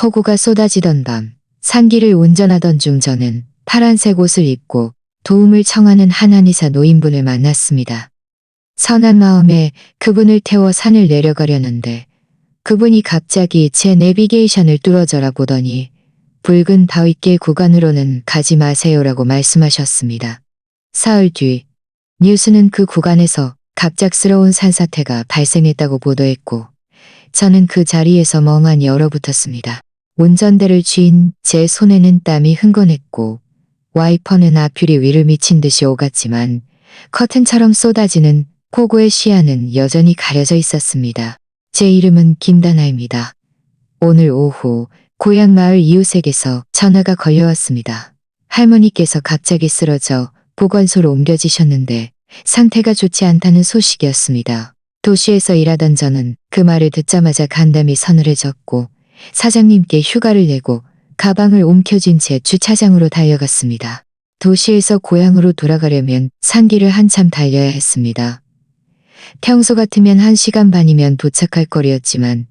폭우가 쏟아지던 밤, 산길을 운전하던 중 저는 파란색 옷을 입고 도움을 청하는 한 한의사 노인분을 만났습니다. 선한 마음에 그분을 태워 산을 내려가려는데 그분이 갑자기 제 내비게이션을 뚫어져라 보더니 붉은 바위길 구간으로는 가지 마세요라고 말씀하셨습니다. 사흘 뒤 뉴스는 그 구간에서 갑작스러운 산사태가 발생했다고 보도했고 저는 그 자리에서 멍하니 얼어붙었습니다. 운전대를 쥔 제 손에는 땀이 흥건했고 와이퍼는 앞유리 위를 미친 듯이 오갔지만 커튼처럼 쏟아지는 폭우의 시야는 여전히 가려져 있었습니다. 제 이름은 김다나입니다. 오늘 오후 고향 마을 이웃에게서 전화가 걸려왔습니다. 할머니께서 갑자기 쓰러져 보건소로 옮겨지셨는데 상태가 좋지 않다는 소식이었습니다. 도시에서 일하던 저는 그 말을 듣자마자 간담이 서늘해졌고 사장님께 휴가를 내고 가방을 옮겨진 채 주차장으로 달려갔습니다. 도시에서 고향으로 돌아가려면 산길을 한참 달려야 했습니다. 평소 같으면 1시간 반이면 도착할 거리였지만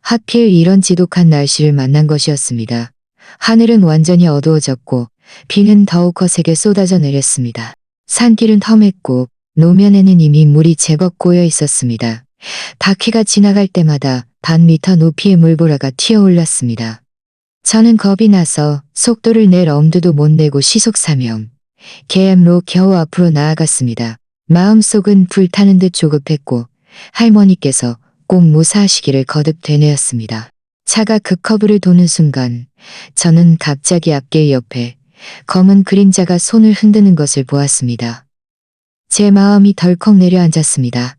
하필 이런 지독한 날씨를 만난 것이었습니다. 하늘은 완전히 어두워졌고 비는 더욱 거세게 쏟아져 내렸습니다. 산길은 험했고 노면에는 이미 물이 제법 고여 있었습니다. 바퀴가 지나갈 때마다 반 미터 높이의 물보라가 튀어올랐습니다. 저는 겁이 나서 속도를 낼 엄두도 못 내고 시속사명, 계암로 겨우 앞으로 나아갔습니다. 마음속은 불타는 듯 조급했고 할머니께서 꼭 무사하시기를 거듭 되뇌었습니다. 차가 급커브를 도는 순간 저는 갑자기 앞길 옆에 검은 그림자가 손을 흔드는 것을 보았습니다. 제 마음이 덜컥 내려앉았습니다.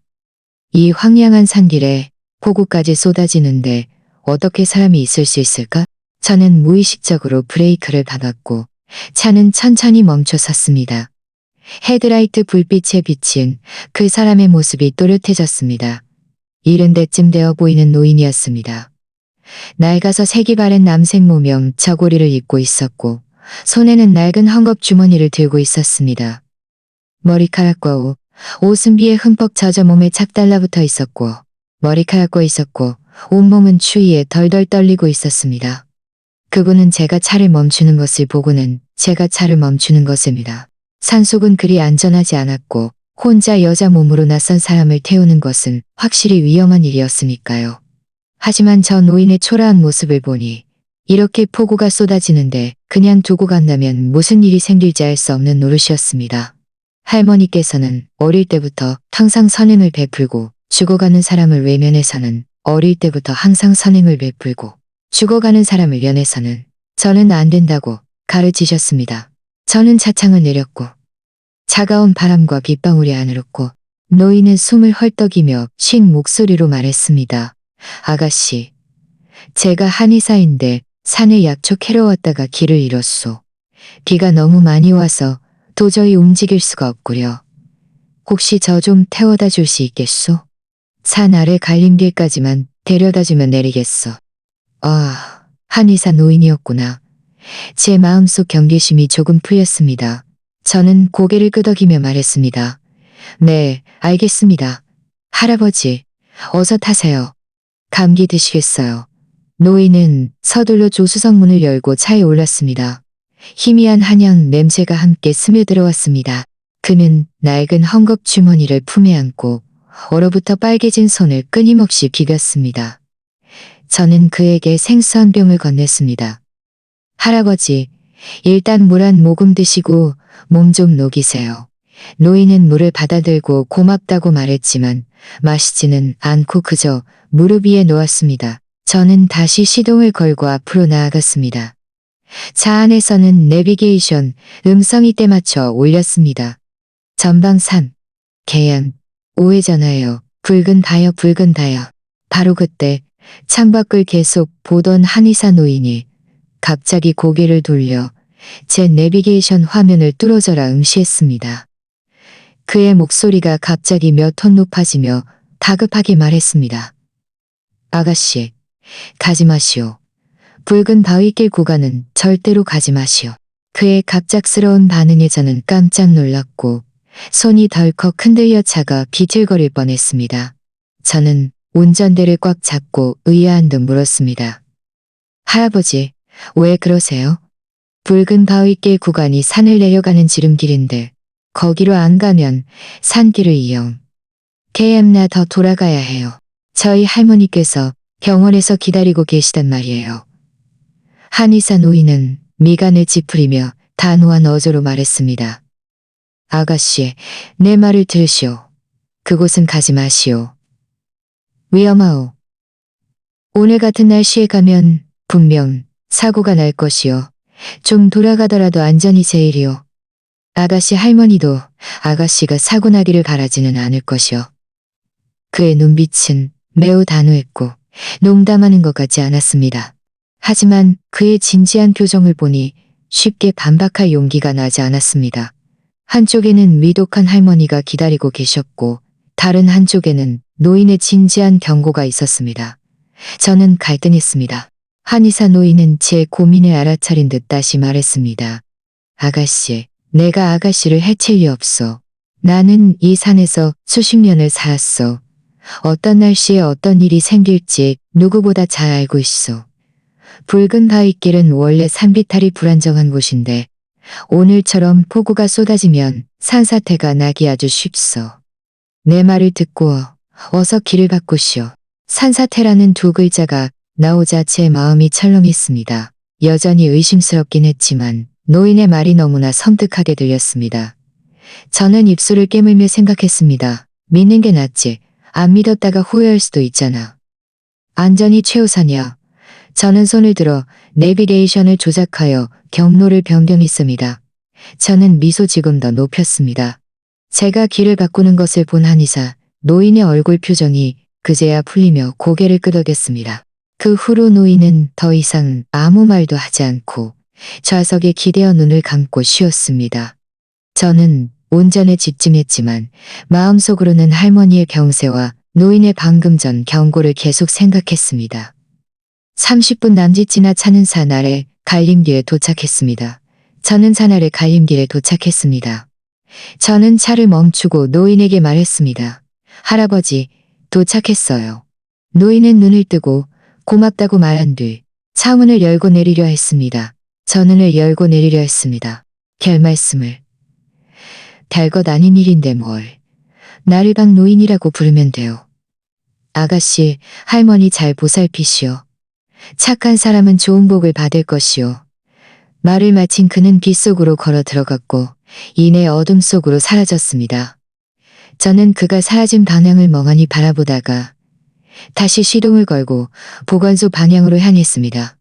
이 황량한 산길에 폭우까지 쏟아지는데 어떻게 사람이 있을 수 있을까? 저는 무의식적으로 브레이크를 밟았고 차는 천천히 멈춰 섰습니다. 헤드라이트 불빛에 비친 그 사람의 모습이 또렷해졌습니다. 70대쯤 되어 보이는 노인이었습니다. 낡아서 색이 바랜 남색 모명 저고리를 입고 있었고 손에는 낡은 헝겊 주머니를 들고 있었습니다. 머리카락과 옷은 비에 흠뻑 젖어 몸에 착 달라붙어 있었고 머리카락과 있었고 온몸은 추위에 덜덜 떨리고 있었습니다. 그분은 제가 차를 멈추는 것을 보고는 제가 차를 멈추는 것입니다. 산속은 그리 안전하지 않았고 혼자 여자 몸으로 낯선 사람을 태우는 것은 확실히 위험한 일이었으니까요. 하지만 저 노인의 초라한 모습을 보니 이렇게 폭우가 쏟아지는데 그냥 두고 간다면 무슨 일이 생길지 알 수 없는 노릇이었습니다. 할머니께서는 어릴 때부터 항상 선행을 베풀고 죽어가는 사람을 외면해서는 어릴 때부터 항상 선행을 베풀고 죽어가는 사람을 면해서는 저는 안 된다고 가르치셨습니다. 저는 차창을 내렸고 차가운 바람과 빗방울이 안으로고 노인은 숨을 헐떡이며 쉰 목소리로 말했습니다. 아가씨, 제가 한의사인데 산에 약초 캐러 왔다가 길을 잃었소. 비가 너무 많이 와서 도저히 움직일 수가 없구려. 혹시 저 좀 태워다 줄 수 있겠소? 산 아래 갈림길까지만 데려다주면 내리겠소. 아, 한의사 노인이었구나. 제 마음속 경계심이 조금 풀렸습니다. 저는 고개를 끄덕이며 말했습니다. 네, 알겠습니다. 할아버지, 어서 타세요. 감기 드시겠어요. 노인은 서둘러 조수석 문을 열고 차에 올랐습니다. 희미한 한약 냄새가 함께 스며들어왔습니다. 그는 낡은 헝겊 주머니를 품에 안고 얼어붙어 빨개진 손을 끊임없이 비볐습니다. 저는 그에게 생수한 병을 건넸습니다. 할아버지, 일단 물 한 모금 드시고 몸 좀 녹이세요. 노인은 물을 받아들고 고맙다고 말했지만 마시지는 않고 그저 무릎 위에 놓았습니다. 저는 다시 시동을 걸고 앞으로 나아갔습니다. 차 안에서는 내비게이션 음성이 때맞춰 올렸습니다. 전방 3, 계양, 우회전하여 붉은 다여 붉은 다여. 바로 그때 창밖을 계속 보던 한의사 노인이 갑자기 고개를 돌려 제 내비게이션 화면을 뚫어져라 응시했습니다. 그의 목소리가 갑자기 몇 톤 높아지며 다급하게 말했습니다. 아가씨, 가지 마시오. 붉은 바위길 구간은 절대로 가지 마시오. 그의 갑작스러운 반응에 저는 깜짝 놀랐고 손이 덜컥 흔들려 차가 비틀거릴 뻔했습니다. 저는 운전대를 꽉 잡고 의아한 듯 물었습니다. 할아버지, 왜 그러세요? 붉은 바위길 구간이 산을 내려가는 지름길인데 거기로 안 가면 산길을 이용 KM나 더 돌아가야 해요. 저희 할머니께서 병원에서 기다리고 계시단 말이에요. 한의사 노인은 미간을 찌푸리며 단호한 어조로 말했습니다. 아가씨, 내 말을 들으시오. 그곳은 가지 마시오. 위험하오. 오늘 같은 날씨에 가면 분명 사고가 날 것이오. 좀 돌아가더라도 안전이 제일이오. 아가씨 할머니도 아가씨가 사고 나기를 바라지는 않을 것이오. 그의 눈빛은 매우 단호했고 농담하는 것 같지 않았습니다. 하지만 그의 진지한 표정을 보니 쉽게 반박할 용기가 나지 않았습니다. 한쪽에는 위독한 할머니가 기다리고 계셨고 다른 한쪽에는 노인의 진지한 경고가 있었습니다. 저는 갈등했습니다. 한의사 노인은 제 고민을 알아차린 듯 다시 말했습니다. 아가씨, 내가 아가씨를 해칠 리 없소. 나는 이 산에서 수십 년을 살았소. 어떤 날씨에 어떤 일이 생길지 누구보다 잘 알고 있소. 붉은 바위길은 원래 산비탈이 불안정한 곳인데 오늘처럼 폭우가 쏟아지면 산사태가 나기 아주 쉽소. 내 말을 듣고 어서 길을 바꾸시오. 산사태라는 두 글자가 나오자 제 마음이 철렁했습니다. 여전히 의심스럽긴 했지만 노인의 말이 너무나 섬뜩하게 들렸습니다. 저는 입술을 깨물며 생각했습니다. 믿는 게 낫지. 안 믿었다가 후회할 수도 있잖아. 안전이 최우선이야. 저는 손을 들어 내비게이션을 조작하여 경로를 변경했습니다. 저는 미소 지금 더 높였습니다. 제가 길을 바꾸는 것을 본 한의사, 노인의 얼굴 표정이 그제야 풀리며 고개를 끄덕였습니다. 그 후로 노인은 더 이상 아무 말도 하지 않고 좌석에 기대어 눈을 감고 쉬었습니다. 저는 운전에 집중했지만 마음속으로는 할머니의 경세와 노인의 방금 전 경고를 계속 생각했습니다. 30분 남짓 지나 차는 산 아래 갈림길에 도착했습니다. 저는 산 아래 갈림길에 도착했습니다. 저는 차를 멈추고 노인에게 말했습니다. 할아버지, 도착했어요. 노인은 눈을 뜨고 고맙다고 말한 뒤 차문을 열고 내리려 했습니다. 전문을 열고 내리려 했습니다. 결말씀을. 별것 아닌 일인데 뭘. 나를 박 노인이라고 부르면 돼요. 아가씨, 할머니 잘 보살피시오. 착한 사람은 좋은 복을 받을 것이오. 말을 마친 그는 빛 속으로 걸어 들어갔고 이내 어둠 속으로 사라졌습니다. 저는 그가 사라진 방향을 멍하니 바라보다가 다시 시동을 걸고 보건소 방향으로 향했습니다.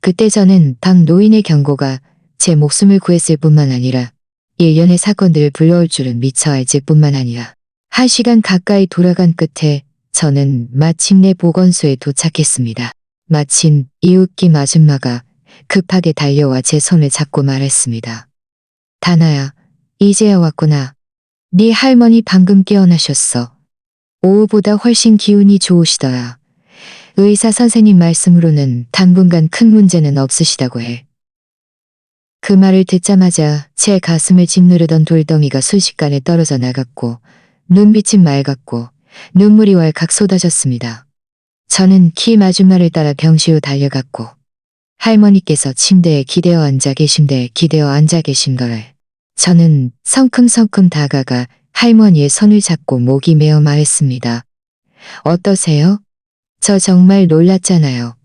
그때 저는 박 노인의 경고가 제 목숨을 구했을 뿐만 아니라 일련의 사건들을 불러올 줄은 미처 알질 뿐만 아니라 1시간 가까이 돌아간 끝에 저는 마침내 보건소에 도착했습니다. 마침 이웃김 아줌마가 급하게 달려와 제 손을 잡고 말했습니다. 다나야, 이제야 왔구나. 네 할머니 방금 깨어나셨어. 오후보다 훨씬 기운이 좋으시더라. 의사 선생님 말씀으로는 당분간 큰 문제는 없으시다고 해. 그 말을 듣자마자 제 가슴을 짓누르던 돌덩이가 순식간에 떨어져 나갔고 눈빛은 맑았고 눈물이 왈칵 쏟아졌습니다. 저는 킴 아줌마를 따라 병실로 달려갔고 할머니께서 침대에 기대어 앉아 계신 거를 저는 성큼성큼 다가가 할머니의 손을 잡고 목이 메어 말했습니다. 어떠세요? 저 정말 놀랐잖아요.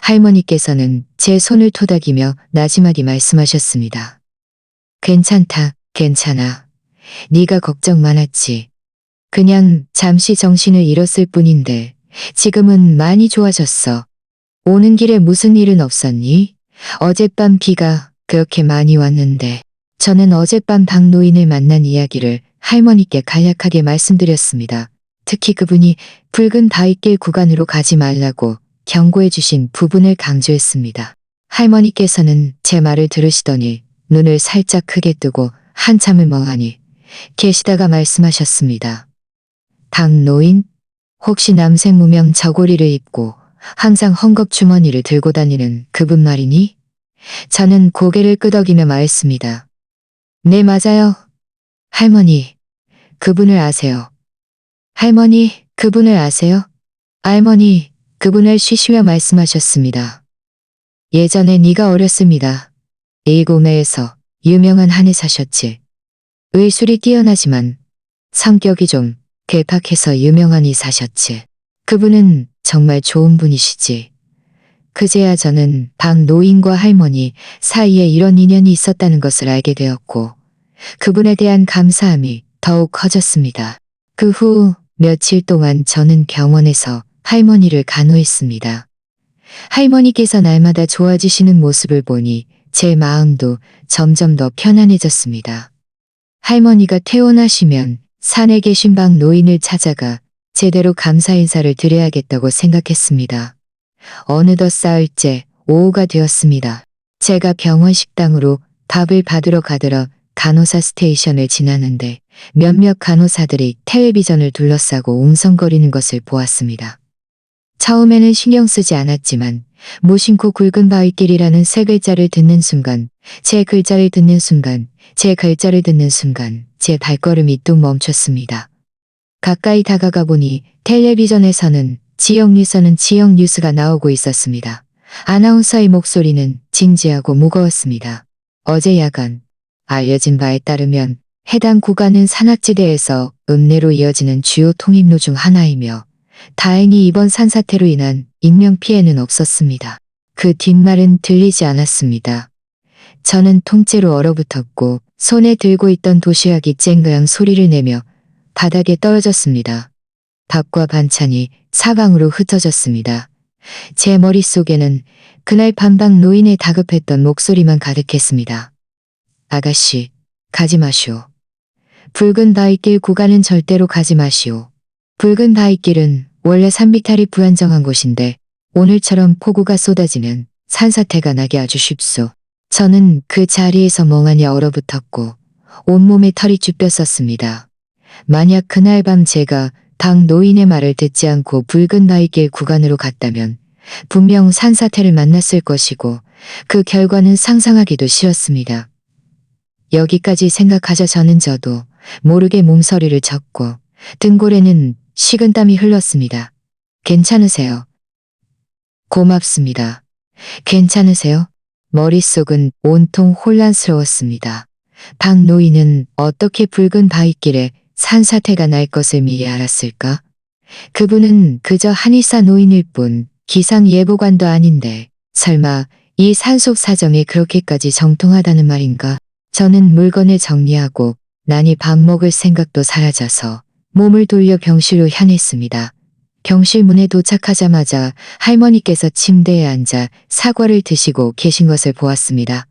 할머니께서는 제 손을 토닥이며 나지막이 말씀하셨습니다. 괜찮다, 괜찮아. 네가 걱정 많았지. 그냥 잠시 정신을 잃었을 뿐인데 지금은 많이 좋아졌어. 오는 길에 무슨 일은 없었니? 어젯밤 비가 그렇게 많이 왔는데 저는 어젯밤 박노인을 만난 이야기를 할머니께 간략하게 말씀드렸습니다. 특히 그분이 붉은 바위길 구간으로 가지 말라고 경고해 주신 부분을 강조했습니다. 할머니께서는 제 말을 들으시더니 눈을 살짝 크게 뜨고 한참을 멍하니 계시다가 말씀하셨습니다. 박노인? 혹시 남색 무명 저고리를 입고 항상 헝겊주머니를 들고 다니는 그분 말이니? 저는 고개를 끄덕이며 말했습니다. 네, 맞아요. 할머니, 그분을 아세요? 할머니, 그분을 아세요? 할머니, 그분을 쉬쉬며 말씀하셨습니다. 예전에 네가 어렸습니다. A고매에서 유명한 한의사셨지. 의술이 뛰어나지만 성격이 좀 괴팍해서 유명한 의사셨지. 그분은 정말 좋은 분이시지. 그제야 저는 박 노인과 할머니 사이에 이런 인연이 있었다는 것을 알게 되었고 그분에 대한 감사함이 더욱 커졌습니다. 그 후 며칠 동안 저는 병원에서 할머니를 간호했습니다. 할머니께서 날마다 좋아지시는 모습을 보니 제 마음도 점점 더 편안해졌습니다. 할머니가 퇴원하시면 산에 계신 박 노인을 찾아가 제대로 감사 인사를 드려야겠다고 생각했습니다. 어느덧 사흘째 오후가 되었습니다. 제가 병원 식당으로 밥을 받으러 가더라 간호사 스테이션을 지나는데 몇몇 간호사들이 텔레비전을 둘러싸고 웅성거리는 것을 보았습니다. 처음에는 신경 쓰지 않았지만 무심코 굵은 바위길이라는 세 글자를 듣는 순간, 제 글자를 듣는 순간, 제 글자를 듣는 순간 제 발걸음이 뚝 멈췄습니다. 가까이 다가가 보니 텔레비전에서는 지역 뉴스가 나오고 있었습니다. 아나운서의 목소리는 진지하고 무거웠습니다. 어제 야간 알려진 바에 따르면 해당 구간은 산악지대에서 읍내로 이어지는 주요 통행로 중 하나이며 다행히 이번 산사태로 인한 인명피해는 없었습니다. 그 뒷말은 들리지 않았습니다. 저는 통째로 얼어붙었고 손에 들고 있던 도시락이 쨍그랑 소리를 내며 바닥에 떨어졌습니다. 밥과 반찬이 사방으로 흩어졌습니다. 제 머릿속에는 그날 밤박 노인의 다급했던 목소리만 가득했습니다. 아가씨, 가지 마시오. 붉은 바위길 구간은 절대로 가지 마시오. 붉은 바위길은 원래 산비탈이 불안정한 곳인데 오늘처럼 폭우가 쏟아지면 산사태가 나기 아주 쉽소. 저는 그 자리에서 멍하니 얼어붙었고 온몸에 털이 쭈뼛었습니다. 만약 그날 밤 제가 박 노인의 말을 듣지 않고 붉은 바위길 구간으로 갔다면 분명 산사태를 만났을 것이고 그 결과는 상상하기도 싫었습니다. 여기까지 생각하자 저도 모르게 몸서리를 쳤고 등골에는 식은땀이 흘렀습니다. 괜찮으세요? 고맙습니다. 괜찮으세요? 머릿속은 온통 혼란스러웠습니다. 박 노인은 어떻게 붉은 바위길에 산사태가 날 것을 미리 알았을까? 그분은 그저 한의사 노인일 뿐 기상예보관도 아닌데 설마 이 산속 사정에 그렇게까지 정통하다는 말인가? 저는 물건을 정리하고 나니 밥 먹을 생각도 사라져서 몸을 돌려 병실로 향했습니다. 병실 문에 도착하자마자 할머니께서 침대에 앉아 사과를 드시고 계신 것을 보았습니다.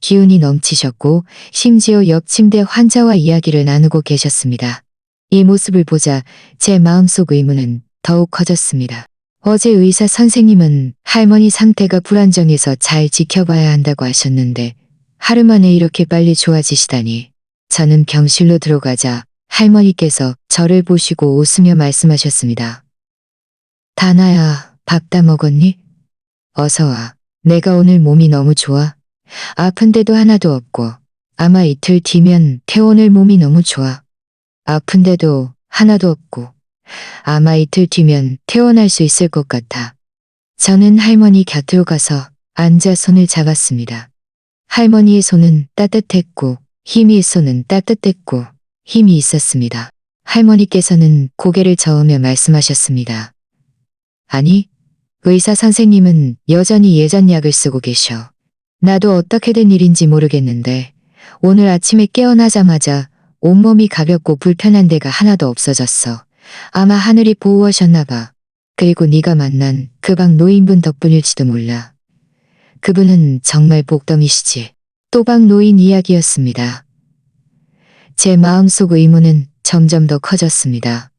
기운이 넘치셨고 심지어 옆 침대 환자와 이야기를 나누고 계셨습니다. 이 모습을 보자 제 마음속 의문은 더욱 커졌습니다. 어제 의사 선생님은 할머니 상태가 불안정해서 잘 지켜봐야 한다고 하셨는데 하루 만에 이렇게 빨리 좋아지시다니. 저는 병실로 들어가자 할머니께서 저를 보시고 웃으며 말씀하셨습니다. 다나야, 밥 다 먹었니? 어서 와. 내가 오늘 몸이 너무 좋아. 아픈데도 하나도 없고 아마 이틀 뒤면 퇴원할 몸이 너무 좋아. 아픈데도 하나도 없고 아마 이틀 뒤면 퇴원할 수 있을 것 같아. 저는 할머니 곁으로 가서 앉아 손을 잡았습니다. 할머니의 손은 따뜻했고 힘이 손은 따뜻했고 힘이 있었습니다. 할머니께서는 고개를 저으며 말씀하셨습니다. 아니, 의사 선생님은 여전히 예전 약을 쓰고 계셔. 나도 어떻게 된 일인지 모르겠는데 오늘 아침에 깨어나자마자 온몸이 가볍고 불편한 데가 하나도 없어졌어. 아마 하늘이 보호하셨나 봐. 그리고 네가 만난 그 박 노인분 덕분일지도 몰라. 그분은 정말 복덩이시지. 또박 노인 이야기였습니다. 제 마음속 의문은 점점 더 커졌습니다.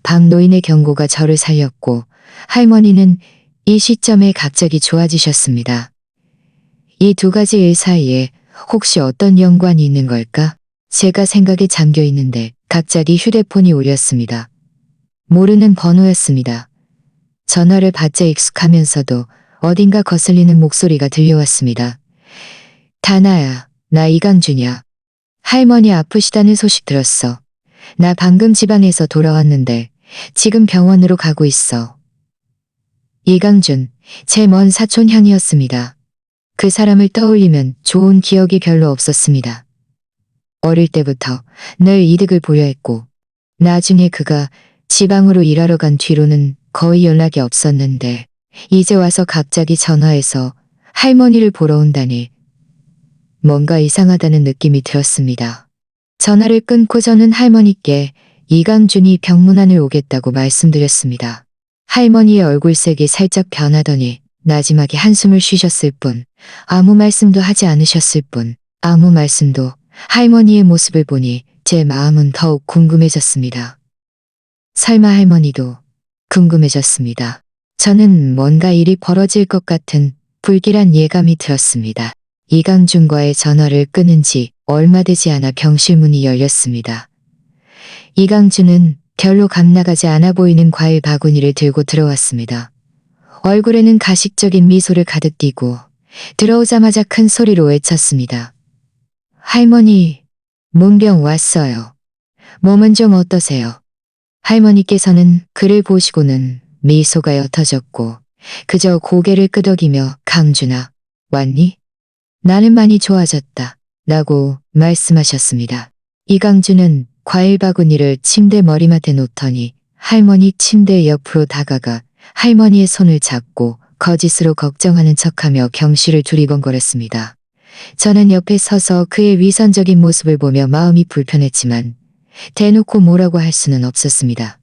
박 노인의 경고가 저를 살렸고 할머니는 이 시점에 갑자기 좋아지셨습니다. 이 두 가지 일 사이에 혹시 어떤 연관이 있는 걸까? 제가 생각에 잠겨 있는데 갑자기 휴대폰이 울렸습니다. 모르는 번호였습니다. 전화를 받자 익숙하면서도 어딘가 거슬리는 목소리가 들려왔습니다. 다나야, 나 이강준이야. 할머니 아프시다는 소식 들었어. 나 방금 지방에서 돌아왔는데 지금 병원으로 가고 있어. 이강준, 제 먼 사촌 형이었습니다. 그 사람을 떠올리면 좋은 기억이 별로 없었습니다. 어릴 때부터 늘 이득을 보려 했고, 나중에 그가 지방으로 일하러 간 뒤로는 거의 연락이 없었는데, 이제 와서 갑자기 전화해서 할머니를 보러 온다니 뭔가 이상하다는 느낌이 들었습니다. 전화를 끊고 저는 할머니께 이강준이 병문안을 오겠다고 말씀드렸습니다. 할머니의 얼굴색이 살짝 변하더니 나지막이 한숨을 쉬셨을 뿐, 아무 말씀도 하지 않으셨을 뿐, 아무 말씀도. 할머니의 모습을 보니 제 마음은 더욱 궁금해졌습니다. 설마 할머니도 궁금해졌습니다. 저는 뭔가 일이 벌어질 것 같은 불길한 예감이 들었습니다. 이강준과의 전화를 끊은 지 얼마 되지 않아 병실 문이 열렸습니다. 이강준은 별로 감나가지 않아 보이는 과일 바구니를 들고 들어왔습니다. 얼굴에는 가식적인 미소를 가득 띠고 들어오자마자 큰 소리로 외쳤습니다. 할머니, 문병 왔어요. 몸은 좀 어떠세요? 할머니께서는 그를 보시고는 미소가 옅어졌고 그저 고개를 끄덕이며 강준아, 왔니? 나는 많이 좋아졌다. 라고 말씀하셨습니다. 이강준은 과일 바구니를 침대 머리맡에 놓더니 할머니 침대 옆으로 다가가 할머니의 손을 잡고 거짓으로 걱정하는 척하며 병실을 두리번거렸습니다. 저는 옆에 서서 그의 위선적인 모습을 보며 마음이 불편했지만 대놓고 뭐라고 할 수는 없었습니다.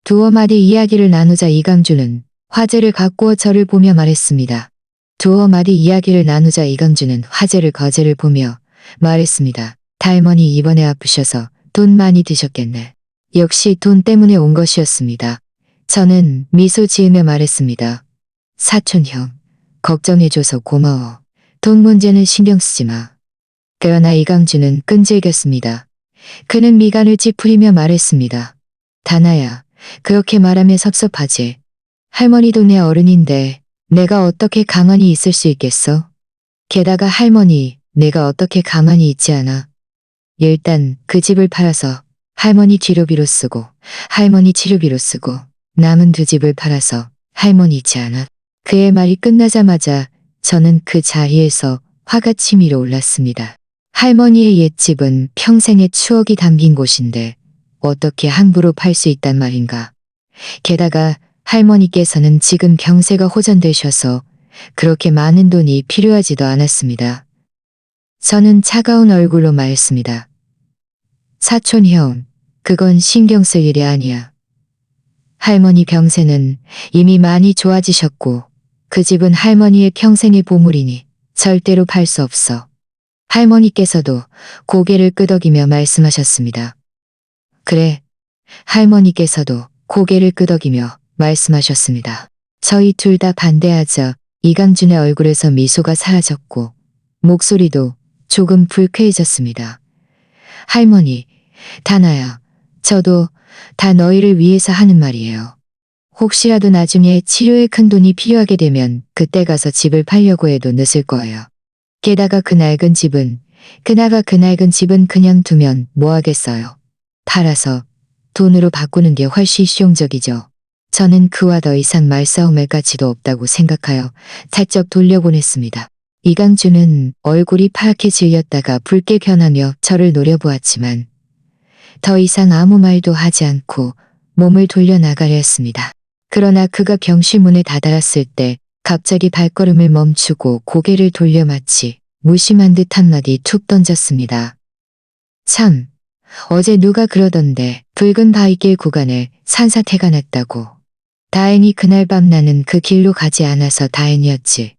두어 마디 이야기를 나누자 이강준은 화제를 바꾸어 저를 보며 말했습니다. 두어 마디 이야기를 나누자 이강준은 화제를 거제를 보며 말했습니다. 할머니 이번에 아프셔서 돈 많이 드셨겠네. 역시 돈 때문에 온 것이었습니다. 저는 미소 지으며 말했습니다. 사촌 형, 걱정해줘서 고마워. 돈 문제는 신경 쓰지 마. 그러나 이강준은 끈질겼습니다. 그는 미간을 찌푸리며 말했습니다. 다나야, 그렇게 말하면 섭섭하지. 할머니도 내 어른인데 내가 어떻게 가만히 있을 수 있겠어? 게다가 할머니, 내가 어떻게 가만히 있지 않아. 일단 그 집을 팔아서 할머니 치료비로 쓰고 할머니 치료비로 쓰고 남은 두 집을 팔아서 할머니 있지 않아. 그의 말이 끝나자마자 저는 그 자리에서 화가 치밀어 올랐습니다. 할머니의 옛집은 평생의 추억이 담긴 곳인데 어떻게 함부로 팔 수 있단 말인가. 게다가 할머니께서는 지금 병세가 호전되셔서 그렇게 많은 돈이 필요하지도 않았습니다. 저는 차가운 얼굴로 말했습니다. 사촌 형, 그건 신경 쓸 일이 아니야. 할머니 병세는 이미 많이 좋아지셨고 그 집은 할머니의 평생의 보물이니 절대로 팔 수 없어. 할머니께서도 고개를 끄덕이며 말씀하셨습니다. 그래, 할머니께서도 고개를 끄덕이며 말씀하셨습니다. 저희 둘 다 반대하자 이강준의 얼굴에서 미소가 사라졌고 목소리도 조금 불쾌해졌습니다. 할머니, 다나야, 저도 다 너희를 위해서 하는 말이에요. 혹시라도 나중에 치료에 큰 돈이 필요하게 되면 그때 가서 집을 팔려고 해도 늦을 거예요. 게다가 그 낡은 집은 그냥 두면 뭐 하겠어요. 팔아서 돈으로 바꾸는 게 훨씬 실용적이죠. 저는 그와 더 이상 말싸움할 가치도 없다고 생각하여 살짝 돌려보냈습니다. 이강준은 얼굴이 파랗게 질렸다가 붉게 변하며 저를 노려보았지만 더 이상 아무 말도 하지 않고 몸을 돌려나가려 했습니다. 그러나 그가 병실 문에 다다랐을 때 갑자기 발걸음을 멈추고 고개를 돌려 마치 무심한 듯 한마디 툭 던졌습니다. 참, 어제 누가 그러던데 붉은 바위길 구간에 산사태가 났다고. 다행히 그날 밤 나는 그 길로 가지 않아서 다행이었지.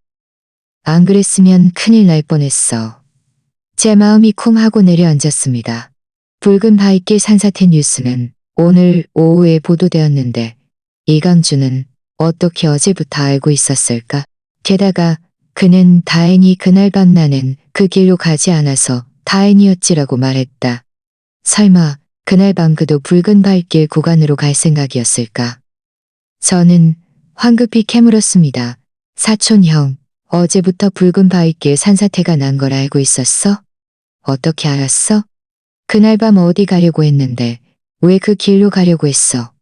안 그랬으면 큰일 날 뻔했어. 제 마음이 쿵 하고 내려앉았습니다. 붉은 바위길 산사태 뉴스는 오늘 오후에 보도되었는데 이강준은 어떻게 어제부터 알고 있었을까? 게다가 그는 다행히 그날 밤 나는 그 길로 가지 않아서 다행이었지라고 말했다. 설마 그날 밤 그도 붉은 바위길 구간으로 갈 생각이었을까? 저는 황급히 캐물었습니다. 사촌 형, 어제부터 붉은 바위길 산사태가 난 걸 알고 있었어? 어떻게 알았어? 그날 밤 어디 가려고 했는데 왜 그 길로 가려고 했어?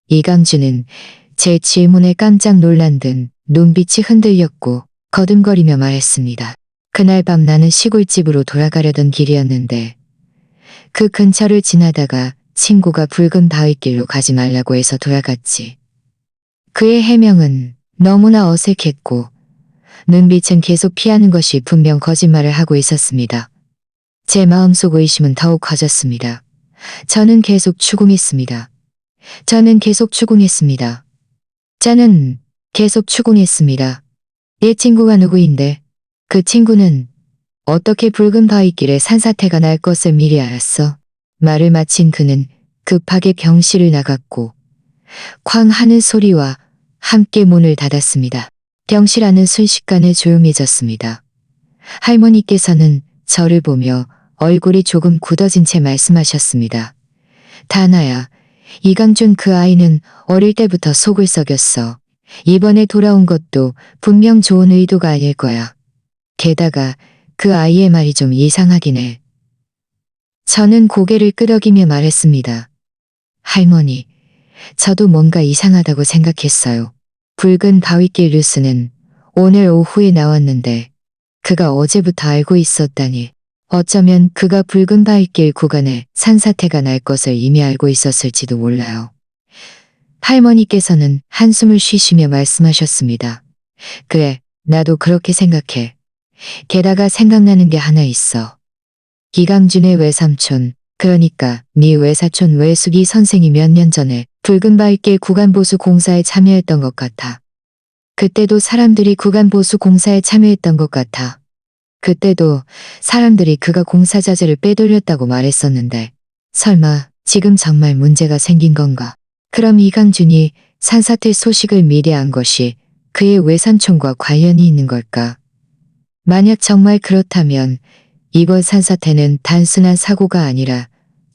이강준은 제 질문에 깜짝 놀란 듯 눈빛이 흔들렸고 거듭거리며 말했습니다. 그날 밤 나는 시골집으로 돌아가려던 길이었는데 그 근처를 지나다가 친구가 붉은 바위길로 가지 말라고 해서 돌아갔지. 그의 해명은 너무나 어색했고 눈빛은 계속 피하는 것이 분명 거짓말을 하고 있었습니다. 제 마음속 의심은 더욱 커졌습니다. 저는 계속 추궁했습니다. 저는 계속 추궁했습니다. 저는 계속 추궁했습니다. 내 친구가 누구인데 그 친구는 어떻게 붉은 바위길에 산사태가 날 것을 미리 알았어? 말을 마친 그는 급하게 병실을 나갔고 쾅 하는 소리와 함께 문을 닫았습니다. 병실 안은 순식간에 조용해졌습니다. 할머니께서는 저를 보며 얼굴이 조금 굳어진 채 말씀하셨습니다. 다나야, 이강준 그 아이는 어릴 때부터 속을 썩였어. 이번에 돌아온 것도 분명 좋은 의도가 아닐 거야. 게다가 그 아이의 말이 좀 이상하긴 해. 저는 고개를 끄덕이며 말했습니다. 할머니, 저도 뭔가 이상하다고 생각했어요. 붉은 바위길 뉴스는 오늘 오후에 나왔는데 그가 어제부터 알고 있었다니. 어쩌면 그가 붉은 바위길 구간에 산사태가 날 것을 이미 알고 있었을지도 몰라요. 할머니께서는 한숨을 쉬시며 말씀하셨습니다. 그래, 나도 그렇게 생각해. 게다가 생각나는 게 하나 있어. 이강준의 외삼촌, 그러니까 네 외사촌 외숙이 선생이 몇 년 전에 붉은 바위길 구간보수 공사에 참여했던 것 같아. 그때도 사람들이 구간보수 공사에 참여했던 것 같아. 그때도 사람들이 그가 공사 자재를 빼돌렸다고 말했었는데 설마 지금 정말 문제가 생긴 건가? 그럼 이강준이 산사태 소식을 미리 안 것이 그의 외삼촌과 관련이 있는 걸까? 만약 정말 그렇다면 이번 산사태는 단순한 사고가 아니라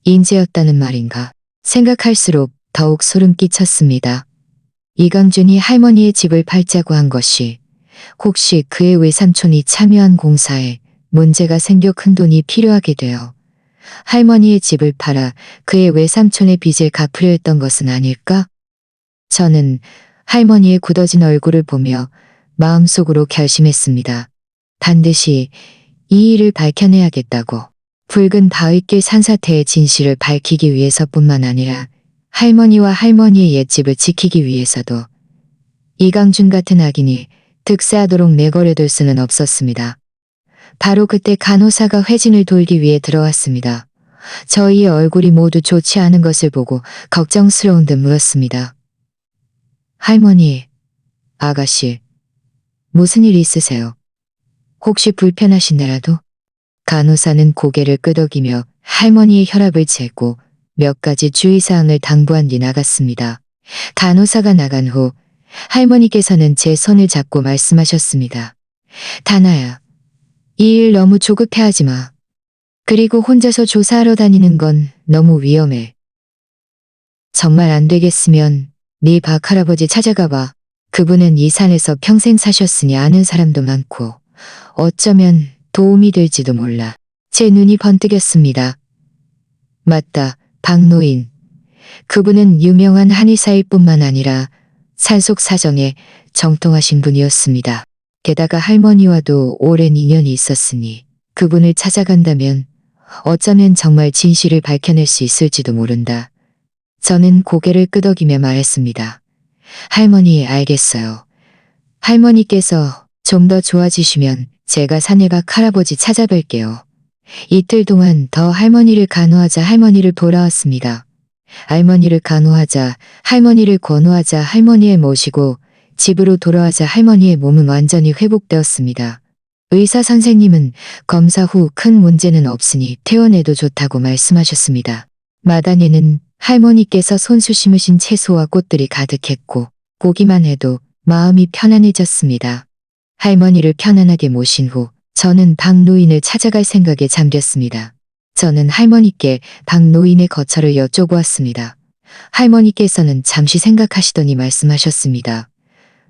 인재였다는 말인가? 생각할수록 더욱 소름 끼쳤습니다. 이강준이 할머니의 집을 팔자고 한 것이 혹시 그의 외삼촌이 참여한 공사에 문제가 생겨 큰돈이 필요하게 되어 할머니의 집을 팔아 그의 외삼촌의 빚을 갚으려 했던 것은 아닐까? 저는 할머니의 굳어진 얼굴을 보며 마음속으로 결심했습니다. 반드시 이 일을 밝혀내야겠다고. 붉은 바위길 산사태의 진실을 밝히기 위해서뿐만 아니라 할머니와 할머니의 옛집을 지키기 위해서도 이강준 같은 악인이 득세하도록 내버려둘 수는 없었습니다. 바로 그때 간호사가 회진을 돌기 위해 들어왔습니다. 저희의 얼굴이 모두 좋지 않은 것을 보고 걱정스러운 듯 물었습니다. 할머니, 아가씨, 무슨 일 있으세요? 혹시 불편하신 데라도? 간호사는 고개를 끄덕이며 할머니의 혈압을 재고 몇 가지 주의사항을 당부한 뒤 나갔습니다. 간호사가 나간 후 할머니께서는 제 손을 잡고 말씀하셨습니다. 다나야, 이 일 너무 조급해하지 마. 그리고 혼자서 조사하러 다니는 건 너무 위험해. 정말 안 되겠으면 네 박 할아버지 찾아가 봐. 그분은 이 산에서 평생 사셨으니 아는 사람도 많고 어쩌면 도움이 될지도 몰라. 제 눈이 번뜩였습니다. 맞다, 박노인. 그분은 유명한 한의사일 뿐만 아니라 산속 사정에 정통하신 분이었습니다. 게다가 할머니와도 오랜 인연이 있었으니 그분을 찾아간다면 어쩌면 정말 진실을 밝혀낼 수 있을지도 모른다. 저는 고개를 끄덕이며 말했습니다. 할머니, 알겠어요. 할머니께서 좀 더 좋아지시면 제가 산에 박 할아버지 찾아뵐게요. 이틀 동안 더 할머니를 간호하자 할머니를 보러 왔습니다. 할머니를 간호하자, 할머니를 권호하자 할머니를 모시고 집으로 돌아와자 할머니의 몸은 완전히 회복되었습니다. 의사 선생님은 검사 후 큰 문제는 없으니 퇴원해도 좋다고 말씀하셨습니다. 마당에는 할머니께서 손수 심으신 채소와 꽃들이 가득했고 보기만 해도 마음이 편안해졌습니다. 할머니를 편안하게 모신 후 저는 박노인을 찾아갈 생각에 잠겼습니다. 저는 할머니께 박노인의 거처를 여쭤보았습니다. 할머니께서는 잠시 생각하시더니 말씀하셨습니다.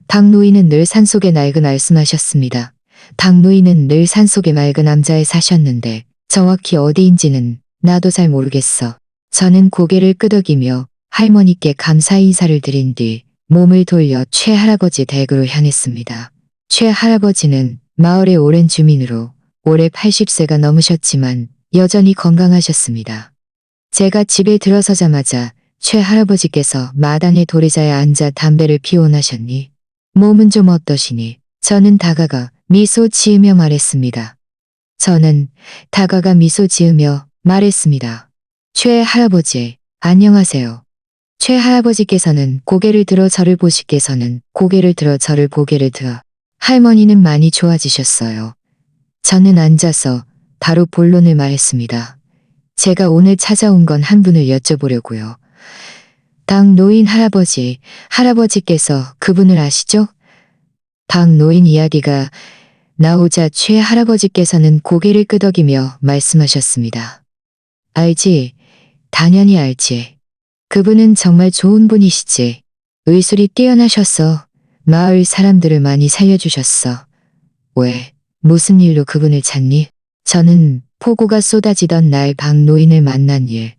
박노인은 늘 산속의 낡은 말씀하셨습니다. 박노인은 늘 산속의 맑은 남자에 사셨는데 정확히 어디인지는 나도 잘 모르겠어. 저는 고개를 끄덕이며 할머니께 감사 인사를 드린 뒤 몸을 돌려 최 할아버지 댁으로 향했습니다. 최 할아버지는 마을의 오랜 주민으로 올해 80세가 넘으셨지만 여전히 건강하셨습니다. 제가 집에 들어서자마자 최 할아버지께서 마당의 도리자에 앉아 담배를 피워나셨니? 몸은 좀 어떠시니? 저는 다가가 미소 지으며 말했습니다. 저는 다가가 미소 지으며 말했습니다. 최 할아버지, 안녕하세요. 최 할아버지께서는 고개를 들어 저를 보시께서는 고개를 들어 저를 고개를 들어 할머니는 많이 좋아지셨어요. 저는 앉아서 바로 본론을 말했습니다. 제가 오늘 찾아온 건 한 분을 여쭤보려고요. 당 노인 할아버지, 할아버지께서 그분을 아시죠? 당 노인 이야기가 나오자 최 할아버지께서는 고개를 끄덕이며 말씀하셨습니다. 알지, 당연히 알지. 그분은 정말 좋은 분이시지. 의술이 뛰어나셨어. 마을 사람들을 많이 살려주셨어. 왜, 무슨 일로 그분을 찾니? 저는 폭우가 쏟아지던 날 박노인을 만난 일.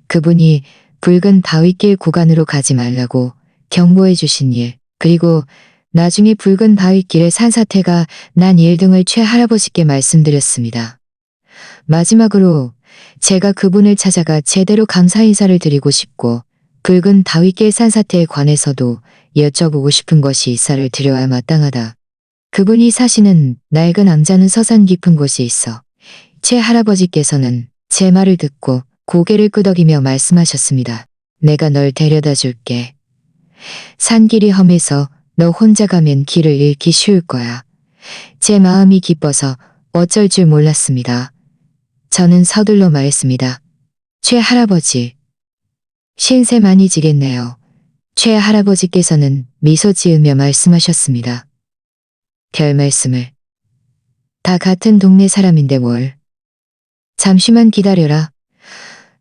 그분이 붉은 바위길 구간으로 가지 말라고 경고해 주신 일, 그리고 나중에 붉은 바위길에 산사태가 난 일 등을 최 할아버지께 말씀드렸습니다. 마지막으로 제가 그분을 찾아가 제대로 감사 인사를 드리고 싶고 붉은 바위길 산사태에 관해서도 여쭤보고 싶은 것이 인사를 드려야 마땅하다. 그분이 사시는 낡은 암자는 서산 깊은 곳에 있어. 최 할아버지께서는 제 말을 듣고 고개를 끄덕이며 말씀하셨습니다. 내가 널 데려다 줄게. 산길이 험해서 너 혼자 가면 길을 잃기 쉬울 거야. 제 마음이 기뻐서 어쩔 줄 몰랐습니다. 저는 서둘러 말했습니다. 최 할아버지, 신세 많이 지겠네요. 최 할아버지께서는 미소 지으며 말씀하셨습니다. 별 말씀을. 다 같은 동네 사람인데 뭘. 잠시만 기다려라.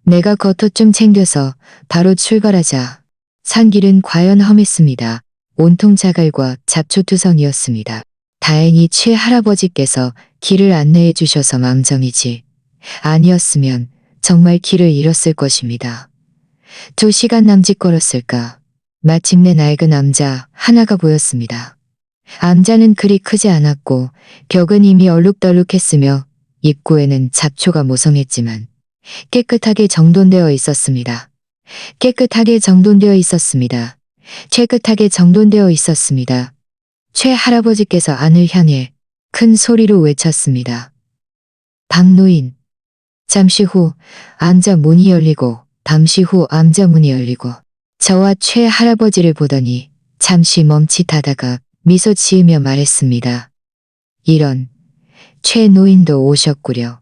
내가 겉옷 좀 챙겨서 바로 출발하자. 산길은 과연 험했습니다. 온통 자갈과 잡초투성이었습니다. 다행히 최 할아버지께서 길을 안내해 주셔서 망정이지. 아니었으면 정말 길을 잃었을 것입니다. 2시간 남짓 걸었을까. 마침내 낡은 암자 하나가 보였습니다. 암자는 그리 크지 않았고 벽은 이미 얼룩덜룩했으며 입구에는 잡초가 모성했지만 깨끗하게 정돈되어 있었습니다. 깨끗하게 정돈되어 있었습니다. 깨끗하게 정돈되어 있었습니다. 최 할아버지께서 안을 향해 큰 소리로 외쳤습니다. 박노인. 잠시 후 암자 문이 열리고 잠시 후 암자 문이 열리고 저와 최 할아버지를 보더니 잠시 멈칫하다가 미소 지으며 말했습니다. 이런, 최 노인도 오셨구려.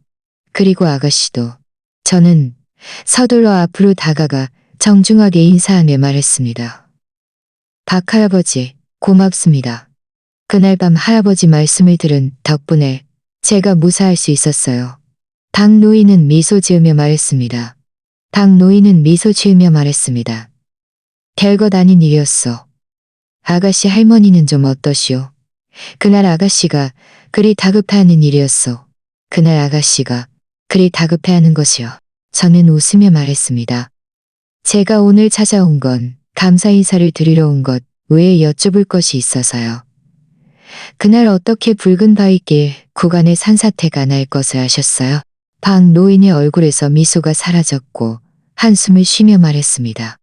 그리고 아가씨도. 저는 서둘러 앞으로 다가가 정중하게 인사하며 말했습니다. 박 할아버지, 고맙습니다. 그날 밤 할아버지 말씀을 들은 덕분에 제가 무사할 수 있었어요. 박 노인은 미소 지으며 말했습니다. 박 노인은 미소 지으며 말했습니다. 별것 아닌 일이었어. 아가씨 할머니는 좀 어떠시오? 그날 아가씨가 그리 다급해하는 일이었어. 그날 아가씨가 그리 다급해하는 것이요. 저는 웃으며 말했습니다. 제가 오늘 찾아온 건 감사 인사를 드리러 온 것 외에 여쭤볼 것이 있어서요. 그날 어떻게 붉은 바위길 구간에 산사태가 날 것을 아셨어요? 박 노인의 얼굴에서 미소가 사라졌고 한숨을 쉬며 말했습니다.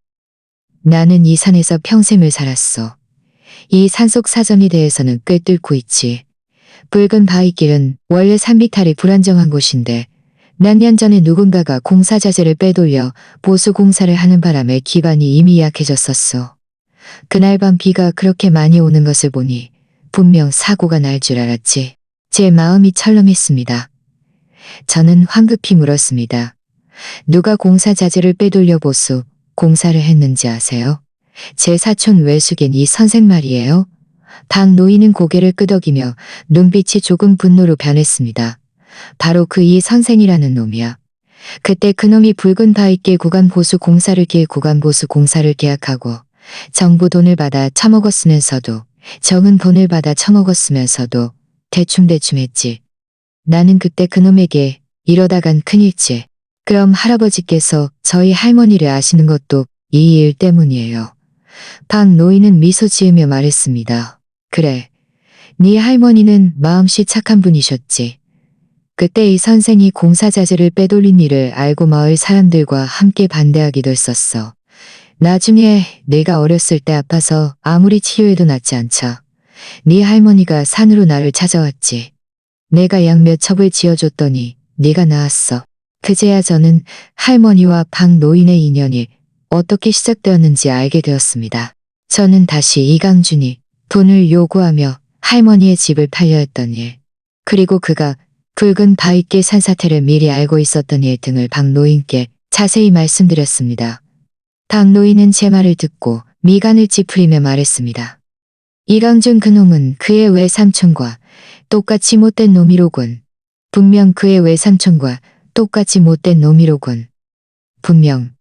나는 이 산에서 평생을 살았어. 이 산속 사정에 대해서는 꿰뚫고 있지. 붉은 바위길은 원래 산비탈이 불안정한 곳인데 몇 년 전에 누군가가 공사 자재를 빼돌려 보수 공사를 하는 바람에 기반이 이미 약해졌었어. 그날 밤 비가 그렇게 많이 오는 것을 보니 분명 사고가 날 줄 알았지. 제 마음이 철렁했습니다. 저는 황급히 물었습니다. 누가 공사 자재를 빼돌려 보수 공사를 했는지 아세요? 제 사촌 외숙인 이 선생 말이에요. 박 노인은 고개를 끄덕이며 눈빛이 조금 분노로 변했습니다. 바로 그 이 선생이라는 놈이야. 그때 그놈이 붉은 바위길 구간 보수 공사를 계약하고 정부 돈을 받아 처먹었으면서도 적은 돈을 받아 처먹었으면서도 대충대충 했지. 나는 그때 그놈에게 이러다간 큰일지. 그럼 할아버지께서 저희 할머니를 아시는 것도 이 일 때문이에요. 박 노인은 미소 지으며 말했습니다. 그래, 네 할머니는 마음씨 착한 분이셨지. 그때 이 선생이 공사자재를 빼돌린 일을 알고 마을 사람들과 함께 반대하기도 했었어. 나중에 내가 어렸을 때 아파서 아무리 치료해도 낫지 않자 네 할머니가 산으로 나를 찾아왔지. 내가 약 몇 첩을 지어줬더니 네가 나았어. 그제야 저는 할머니와 박 노인의 인연이 어떻게 시작되었는지 알게 되었습니다. 저는 다시 이강준이 돈을 요구하며 할머니의 집을 팔려 했던 일, 그리고 그가 붉은 바위길 산사태를 미리 알고 있었던 일 등을 박 노인께 자세히 말씀드렸습니다. 박 노인은 제 말을 듣고 미간을 찌푸리며 말했습니다. 이강준 그놈은 그의 외삼촌과 똑같이 못된 놈이로군. 분명 그의 외삼촌과 똑같이 못된 놈이로군. 분명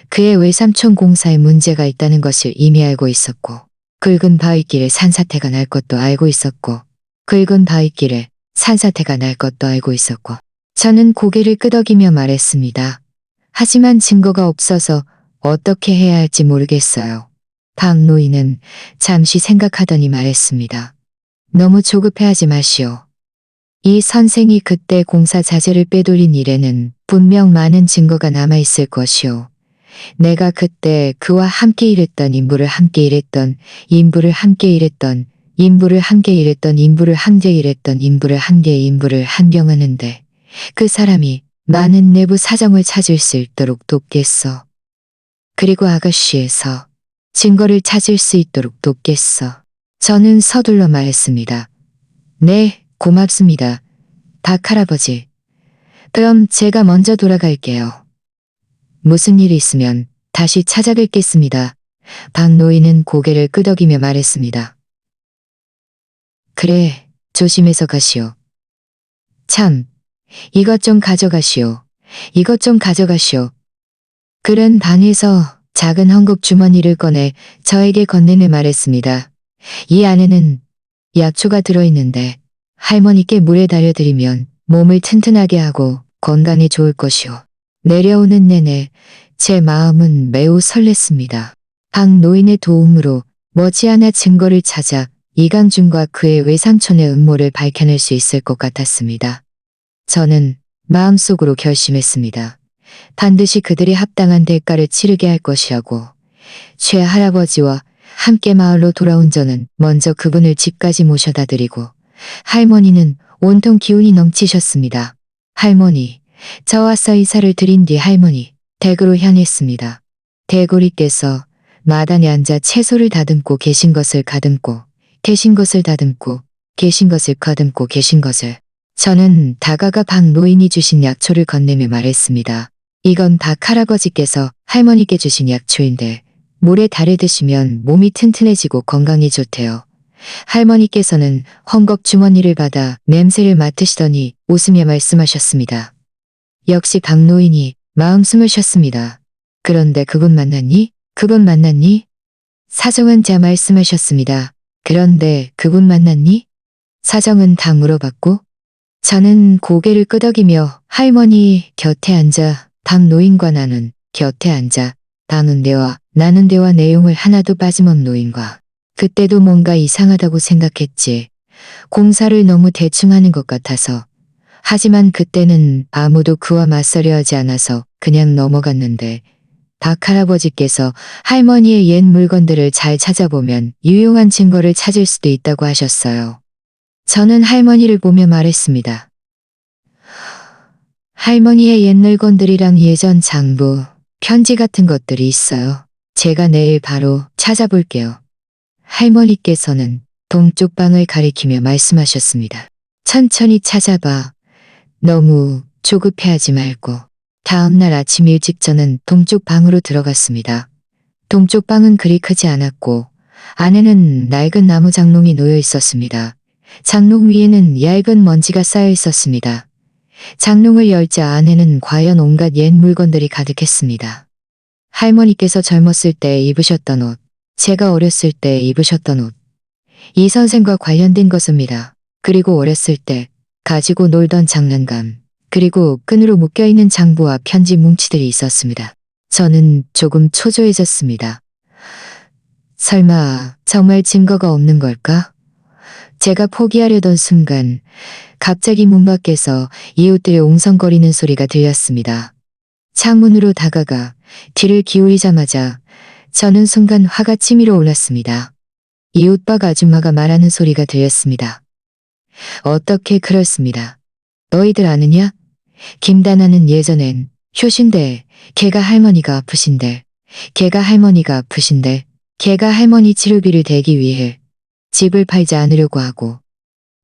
그의 외삼촌 공사에 문제가 있다는 것을 이미 알고 있었고, 굵은 바위길에 산사태가 날 것도 알고 있었고, 굵은 바위길에 산사태가 날 것도 알고 있었고, 저는 고개를 끄덕이며 말했습니다. 하지만 증거가 없어서 어떻게 해야 할지 모르겠어요. 박 노인은 잠시 생각하더니 말했습니다. 너무 조급해하지 마시오. 이 선생이 그때 공사 자재를 빼돌린 일에는 분명 많은 증거가 남아있을 것이오. 내가 그때 그와 함께 일했던 인부를 함께 일했던 인부를 함께 일했던 인부를 함께 일했던 인부를 함께 일했던 인부를 함께 인부를 한경하는데 그 사람이 많은 내부 사정을 찾을 수 있도록 돕겠어. 그리고 아가씨에서 증거를 찾을 수 있도록 돕겠어. 저는 서둘러 말했습니다. 네, 고맙습니다. 박 할아버지. 그럼 제가 먼저 돌아갈게요. 무슨 일이 있으면 다시 찾아뵙겠습니다. 박 노인은 고개를 끄덕이며 말했습니다. 그래, 조심해서 가시오. 참, 이것 좀 가져가시오. 이것 좀 가져가시오. 그런 방에서 작은 헝겊 주머니를 꺼내 저에게 건네며 말했습니다. 이 안에는 약초가 들어있는데 할머니께 물에 달여드리면 몸을 튼튼하게 하고 건강에 좋을 것이오. 내려오는 내내 제 마음은 매우 설렜습니다. 박 노인의 도움으로 머지않아 증거를 찾아 이강준과 그의 외삼촌의 음모를 밝혀낼 수 있을 것 같았습니다. 저는 마음속으로 결심했습니다. 반드시 그들이 합당한 대가를 치르게 할 것이라고. 최 할아버지와 함께 마을로 돌아온 저는 먼저 그분을 집까지 모셔다 드리고, 할머니는 온통 기운이 넘치셨습니다. 할머니, 저와 인사를 드린 뒤 할머니 댁으로 향했습니다. 대구리께서 마당에 앉아 채소를 다듬고 계신 것을 가듬고 계신 것을 다듬고 계신 것을 가듬고 계신 것을, 저는 다가가 박 노인이 주신 약초를 건네며 말했습니다. 이건 박 할아버지께서 할머니께 주신 약초인데 물에 달여 드시면 몸이 튼튼해지고 건강에 좋대요. 할머니께서는 헝겊 주머니를 받아 냄새를 맡으시더니 웃으며 말씀하셨습니다. 역시 박 노인이 마음 숨을 쉬었습니다. 그런데 그분 만났니? 그분 만났니? 사정은 자 말씀하셨습니다. 그런데 그분 만났니? 사정은 다 물어봤고, 저는 고개를 끄덕이며 할머니 곁에 앉아 박 노인과 나는 곁에 앉아 나눈 대화 내용을 하나도 빠짐없는 노인과, 그때도 뭔가 이상하다고 생각했지. 공사를 너무 대충 하는 것 같아서. 하지만 그때는 아무도 그와 맞서려 하지 않아서 그냥 넘어갔는데, 박 할아버지께서 할머니의 옛 물건들을 잘 찾아보면 유용한 증거를 찾을 수도 있다고 하셨어요. 저는 할머니를 보며 말했습니다. 할머니의 옛 물건들이랑 예전 장부, 편지 같은 것들이 있어요. 제가 내일 바로 찾아볼게요. 할머니께서는 동쪽 방을 가리키며 말씀하셨습니다. 천천히 찾아봐. 너무 조급해하지 말고. 다음날 아침 일찍 저는 동쪽 방으로 들어갔습니다. 동쪽 방은 그리 크지 않았고 안에는 낡은 나무 장롱이 놓여 있었습니다. 장롱 위에는 얇은 먼지가 쌓여 있었습니다. 장롱을 열자 안에는 과연 온갖 옛 물건들이 가득했습니다. 할머니께서 젊었을 때 입으셨던 옷, 제가 어렸을 때 입으셨던 옷, 이 선생과 관련된 것입니다. 그리고 어렸을 때 가지고 놀던 장난감, 그리고 끈으로 묶여있는 장부와 편지 뭉치들이 있었습니다. 저는 조금 초조해졌습니다. 설마 정말 증거가 없는 걸까? 제가 포기하려던 순간 갑자기 문 밖에서 이웃들의 웅성거리는 소리가 들렸습니다. 창문으로 다가가 귀를 기울이자마자 저는 순간 화가 치밀어 올랐습니다. 이웃박 아줌마가 말하는 소리가 들렸습니다. 어떻게 그렇습니다. 너희들 아느냐? 김다나는 예전엔 효신데 걔가 할머니가 아프신데 걔가 할머니 치료비를 대기 위해 집을 팔지 않으려고 하고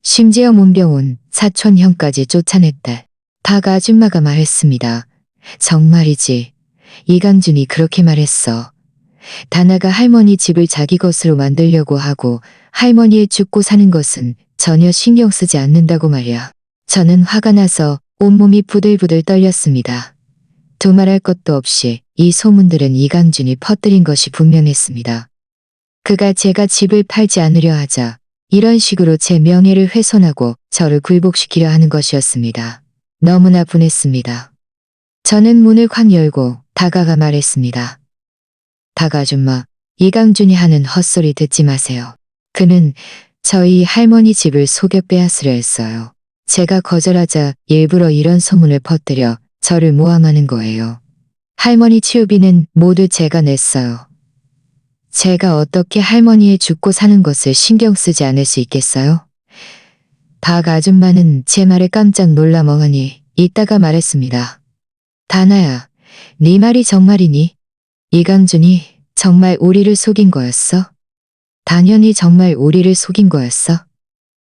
심지어 문병온 사촌형까지 쫓아냈대. 박 아줌마가 말했습니다. 정말이지. 이강준이 그렇게 말했어. 다나가 할머니 집을 자기 것으로 만들려고 하고 할머니의 죽고 사는 것은 전혀 신경 쓰지 않는다고 말이야. 저는 화가 나서 온몸이 부들부들 떨렸습니다. 두말할 것도 없이 이 소문들은 이강준이 퍼뜨린 것이 분명했습니다. 그가 제가 집을 팔지 않으려 하자 이런 식으로 제 명예를 훼손하고 저를 굴복시키려 하는 것이었습니다. 너무나 분했습니다. 저는 문을 확 열고 다가가 말했습니다. 박 아줌마, 이강준이 하는 헛소리 듣지 마세요. 그는 저희 할머니 집을 속여 빼앗으려 했어요. 제가 거절하자 일부러 이런 소문을 퍼뜨려 저를 모함하는 거예요. 할머니 치료비는 모두 제가 냈어요. 제가 어떻게 할머니의 죽고 사는 것을 신경 쓰지 않을 수 있겠어요? 박 아줌마는 제 말에 깜짝 놀라 멍하니 이따가 말했습니다. 다나야, 네 말이 정말이니? 이강준이 정말 우리를 속인 거였어? 당연히 정말 우리를 속인 거였어.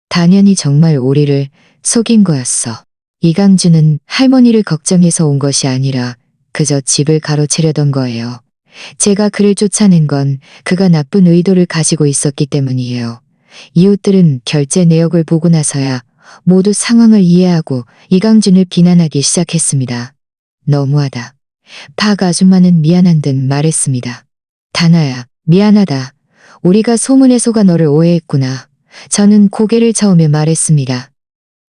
당연히 정말 우리를 속인 거였어. 이강준은 할머니를 걱정해서 온 것이 아니라 그저 집을 가로채려던 거예요. 제가 그를 쫓아낸 건 그가 나쁜 의도를 가지고 있었기 때문이에요. 이웃들은 결제 내역을 보고 나서야 모두 상황을 이해하고 이강준을 비난하기 시작했습니다. 너무하다. 박 아줌마는 미안한 듯 말했습니다. 다나야, 미안하다. 우리가 소문에 속아 너를 오해했구나. 저는 고개를 저으며 말했습니다.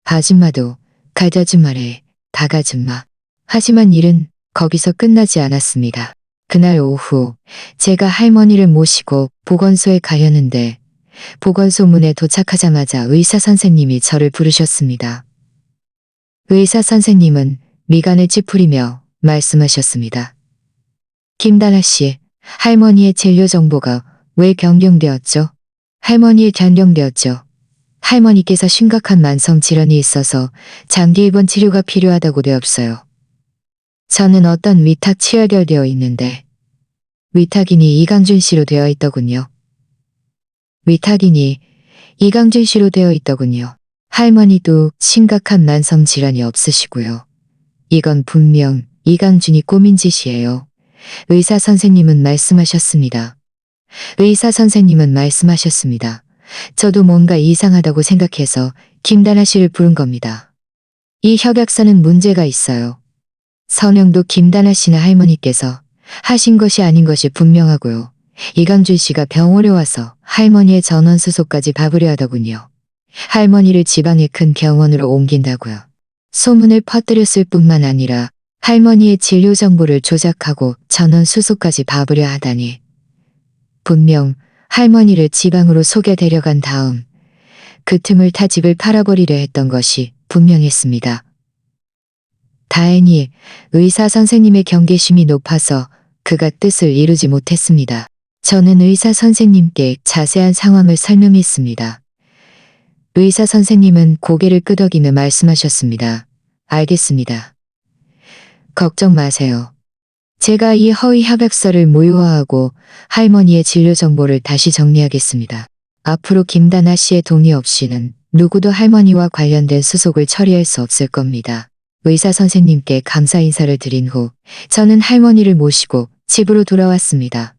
아줌마도 가져주말해, 박 아줌마. 하지만 일은 거기서 끝나지 않았습니다. 그날 오후 제가 할머니를 모시고 보건소에 가려는데 보건소 문에 도착하자마자 의사 선생님이 저를 부르셨습니다. 의사 선생님은 미간을 찌푸리며 말씀하셨습니다. 김다나 씨, 할머니의 진료 정보가 왜 변경되었죠? 할머니의 변경되었죠. 할머니께서 심각한 만성 질환이 있어서 장기 입원 치료가 필요하다고 되었어요. 저는 어떤 위탁 치열결되어 있는데 위탁인이 이강준 씨로 되어 있더군요. 위탁인이 이강준 씨로 되어 있더군요. 할머니도 심각한 만성 질환이 없으시고요. 이건 분명 이강준이 꾸민 짓이에요. 의사 선생님은 말씀하셨습니다. 의사 선생님은 말씀하셨습니다. 저도 뭔가 이상하다고 생각해서 김다나 씨를 부른 겁니다. 이 협약서는 문제가 있어요. 서명도 김다나 씨나 할머니께서 하신 것이 아닌 것이 분명하고요. 이강준 씨가 병원에 와서 할머니의 전원 수소까지 밟으려 하더군요. 할머니를 지방의 큰 병원으로 옮긴다고요. 소문을 퍼뜨렸을 뿐만 아니라 할머니의 진료 정보를 조작하고 전원 수소까지 밟으려 하다니. 분명 할머니를 지방으로 속여 데려간 다음 그 틈을 타 집을 팔아버리려 했던 것이 분명했습니다. 다행히 의사 선생님의 경계심이 높아서 그가 뜻을 이루지 못했습니다. 저는 의사 선생님께 자세한 상황을 설명했습니다. 의사 선생님은 고개를 끄덕이며 말씀하셨습니다. 알겠습니다. 걱정 마세요. 제가 이 허위 협약서를 무효화하고 할머니의 진료 정보를 다시 정리하겠습니다. 앞으로 김다나 씨의 동의 없이는 누구도 할머니와 관련된 수속을 처리할 수 없을 겁니다. 의사 선생님께 감사 인사를 드린 후 저는 할머니를 모시고 집으로 돌아왔습니다.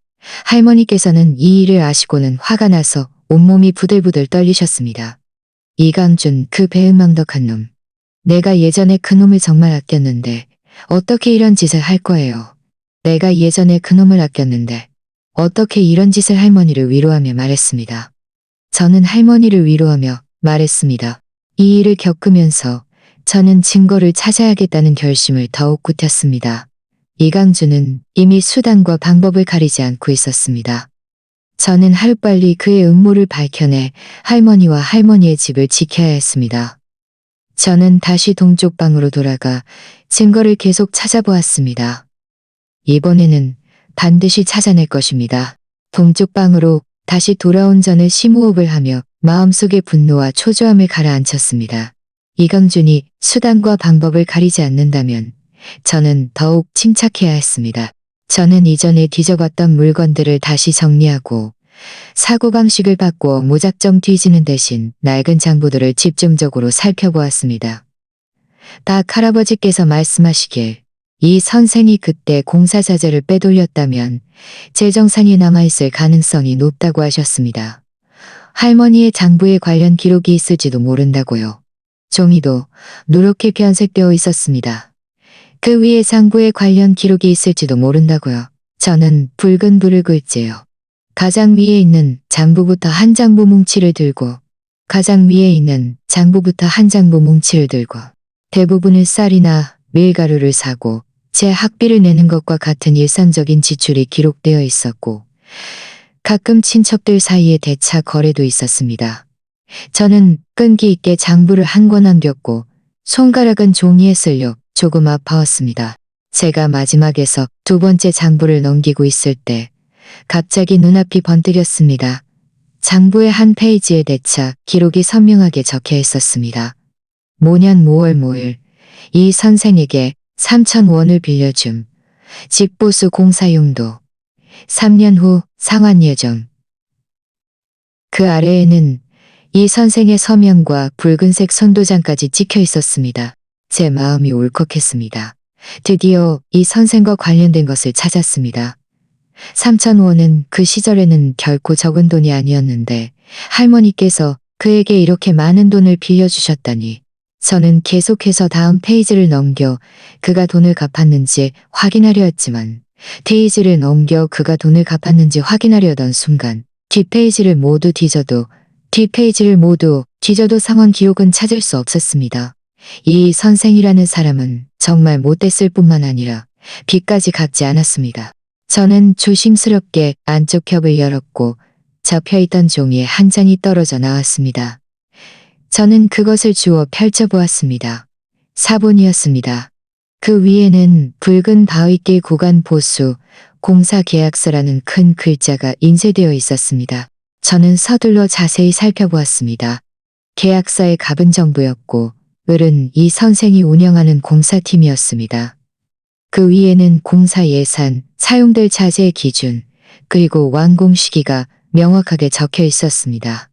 할머니께서는 이 일을 아시고는 화가 나서 온몸이 부들부들 떨리셨습니다. 이강준, 그 배은망덕한 놈. 내가 예전에 그 놈을 정말 아꼈는데 어떻게 이런 짓을 할 거예요. 내가 예전에 그 놈을 아꼈는데 어떻게 이런 짓을 할머니를 위로하며 말했습니다. 저는 할머니를 위로하며 말했습니다. 이 일을 겪으면서 저는 증거를 찾아야겠다는 결심을 더욱 굳혔습니다. 이강준은 이미 수단과 방법을 가리지 않고 있었습니다. 저는 하루빨리 그의 음모를 밝혀내 할머니와 할머니의 집을 지켜야 했습니다. 저는 다시 동쪽 방으로 돌아가 증거를 계속 찾아보았습니다. 이번에는 반드시 찾아낼 것입니다. 동쪽 방으로 다시 돌아온 저는 심호흡을 하며 마음속의 분노와 초조함을 가라앉혔습니다. 이강준이 수단과 방법을 가리지 않는다면 저는 더욱 침착해야 했습니다. 저는 이전에 뒤져봤던 물건들을 다시 정리하고 사고방식을 바꾸어 무작정 뒤지는 대신 낡은 장부들을 집중적으로 살펴보았습니다. 박 할아버지께서 말씀하시길 이 선생이 그때 공사자재를 빼돌렸다면 재정산이 남아있을 가능성이 높다고 하셨습니다. 할머니의 장부에 관련 기록이 있을지도 모른다고요. 종이도 누렇게 변색되어 있었습니다. 그 위에 장부에 관련 기록이 있을지도 모른다고요. 저는 붉은 불을 끌지요. 가장 위에 있는 장부부터 한 장부 뭉치를 들고 가장 위에 있는 장부부터 한 장부 뭉치를 들고 대부분의 쌀이나 밀가루를 사고 제 학비를 내는 것과 같은 일상적인 지출이 기록되어 있었고 가끔 친척들 사이에 대차 거래도 있었습니다. 저는 끈기 있게 장부를 한 권 남겼고 손가락은 종이에 쓸려 조금 아파왔습니다. 제가 마지막에서 두 번째 장부를 넘기고 있을 때 갑자기 눈앞이 번뜩였습니다. 장부의 한 페이지에 대차 기록이 선명하게 적혀 있었습니다. 모년 모월 모일 이 선생에게 3,000원을 빌려줌. 집보수 공사용도. 3년 후 상환 예정. 그 아래에는 이 선생의 서명과 붉은색 선도장까지 찍혀 있었습니다. 제 마음이 울컥했습니다. 드디어 이 선생과 관련된 것을 찾았습니다. 3,000원은 그 시절에는 결코 적은 돈이 아니었는데 할머니께서 그에게 이렇게 많은 돈을 빌려주셨다니. 저는 계속해서 다음 페이지를 넘겨 그가 돈을 갚았는지 확인하려 했지만 페이지를 넘겨 그가 돈을 갚았는지 확인하려던 순간 뒷페이지를 모두 뒤져도 상황 기록은 찾을 수 없었습니다. 이 선생이라는 사람은 정말 못됐을 뿐만 아니라 빚까지 갚지 않았습니다. 저는 조심스럽게 안쪽 겹을 열었고 접혀있던 종이에 한 장이 떨어져 나왔습니다. 저는 그것을 주워 펼쳐보았습니다. 사본이었습니다. 그 위에는 붉은 바위길 구간 보수 공사 계약서라는 큰 글자가 인쇄되어 있었습니다. 저는 서둘러 자세히 살펴보았습니다. 계약서의 갑은 정부였고 을은 이 선생이 운영하는 공사팀이었습니다. 그 위에는 공사 예산, 사용될 자재의 기준, 그리고 완공 시기가 명확하게 적혀 있었습니다.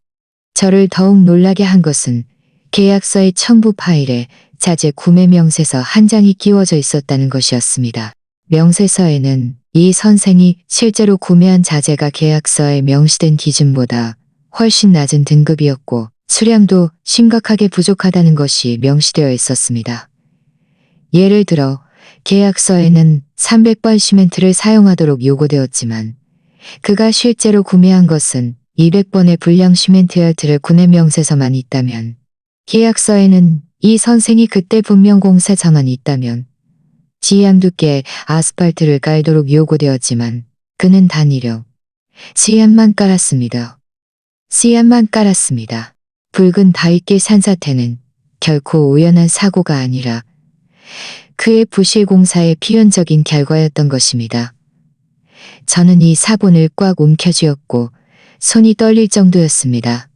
저를 더욱 놀라게 한 것은 계약서의 첨부 파일에 자재 구매 명세서 한 장이 끼워져 있었다는 것이었습니다. 명세서에는 이 선생이 실제로 구매한 자재가 계약서에 명시된 기준보다 훨씬 낮은 등급이었고 수량도 심각하게 부족하다는 것이 명시되어 있었습니다. 예를 들어 계약서에는 300번 시멘트를 사용하도록 요구되었지만 그가 실제로 구매한 것은 200번의 불량 시멘트열트를 구매 명세서만 있다면 계약서에는 이 선생이 그때 분명 공사자만 있다면 지양 두께의 아스팔트를 깔도록 요구되었지만 그는 단일형 씨앗만 깔았습니다. 씨앗만 깔았습니다. 붉은 바위길 산사태는 결코 우연한 사고가 아니라 그의 부실 공사의 필연적인 결과였던 것입니다. 저는 이 사본을 꽉 움켜쥐었고 손이 떨릴 정도였습니다.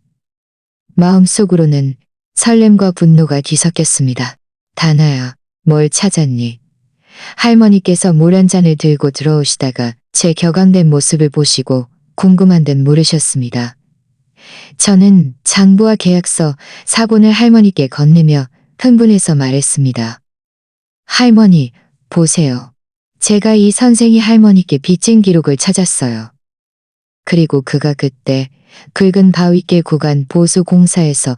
마음속으로는 설렘과 분노가 뒤섞였습니다. 다나야, 뭘 찾았니? 할머니께서 물 한 잔을 들고 들어오시다가 제 격앙된 모습을 보시고 궁금한 듯 물으셨습니다. 저는 장부와 계약서, 사본을 할머니께 건네며 흥분해서 말했습니다. 할머니, 보세요. 제가 이 선생이 할머니께 빚진 기록을 찾았어요. 그리고 그가 그때 굵은 바위길 구간 보수 공사에서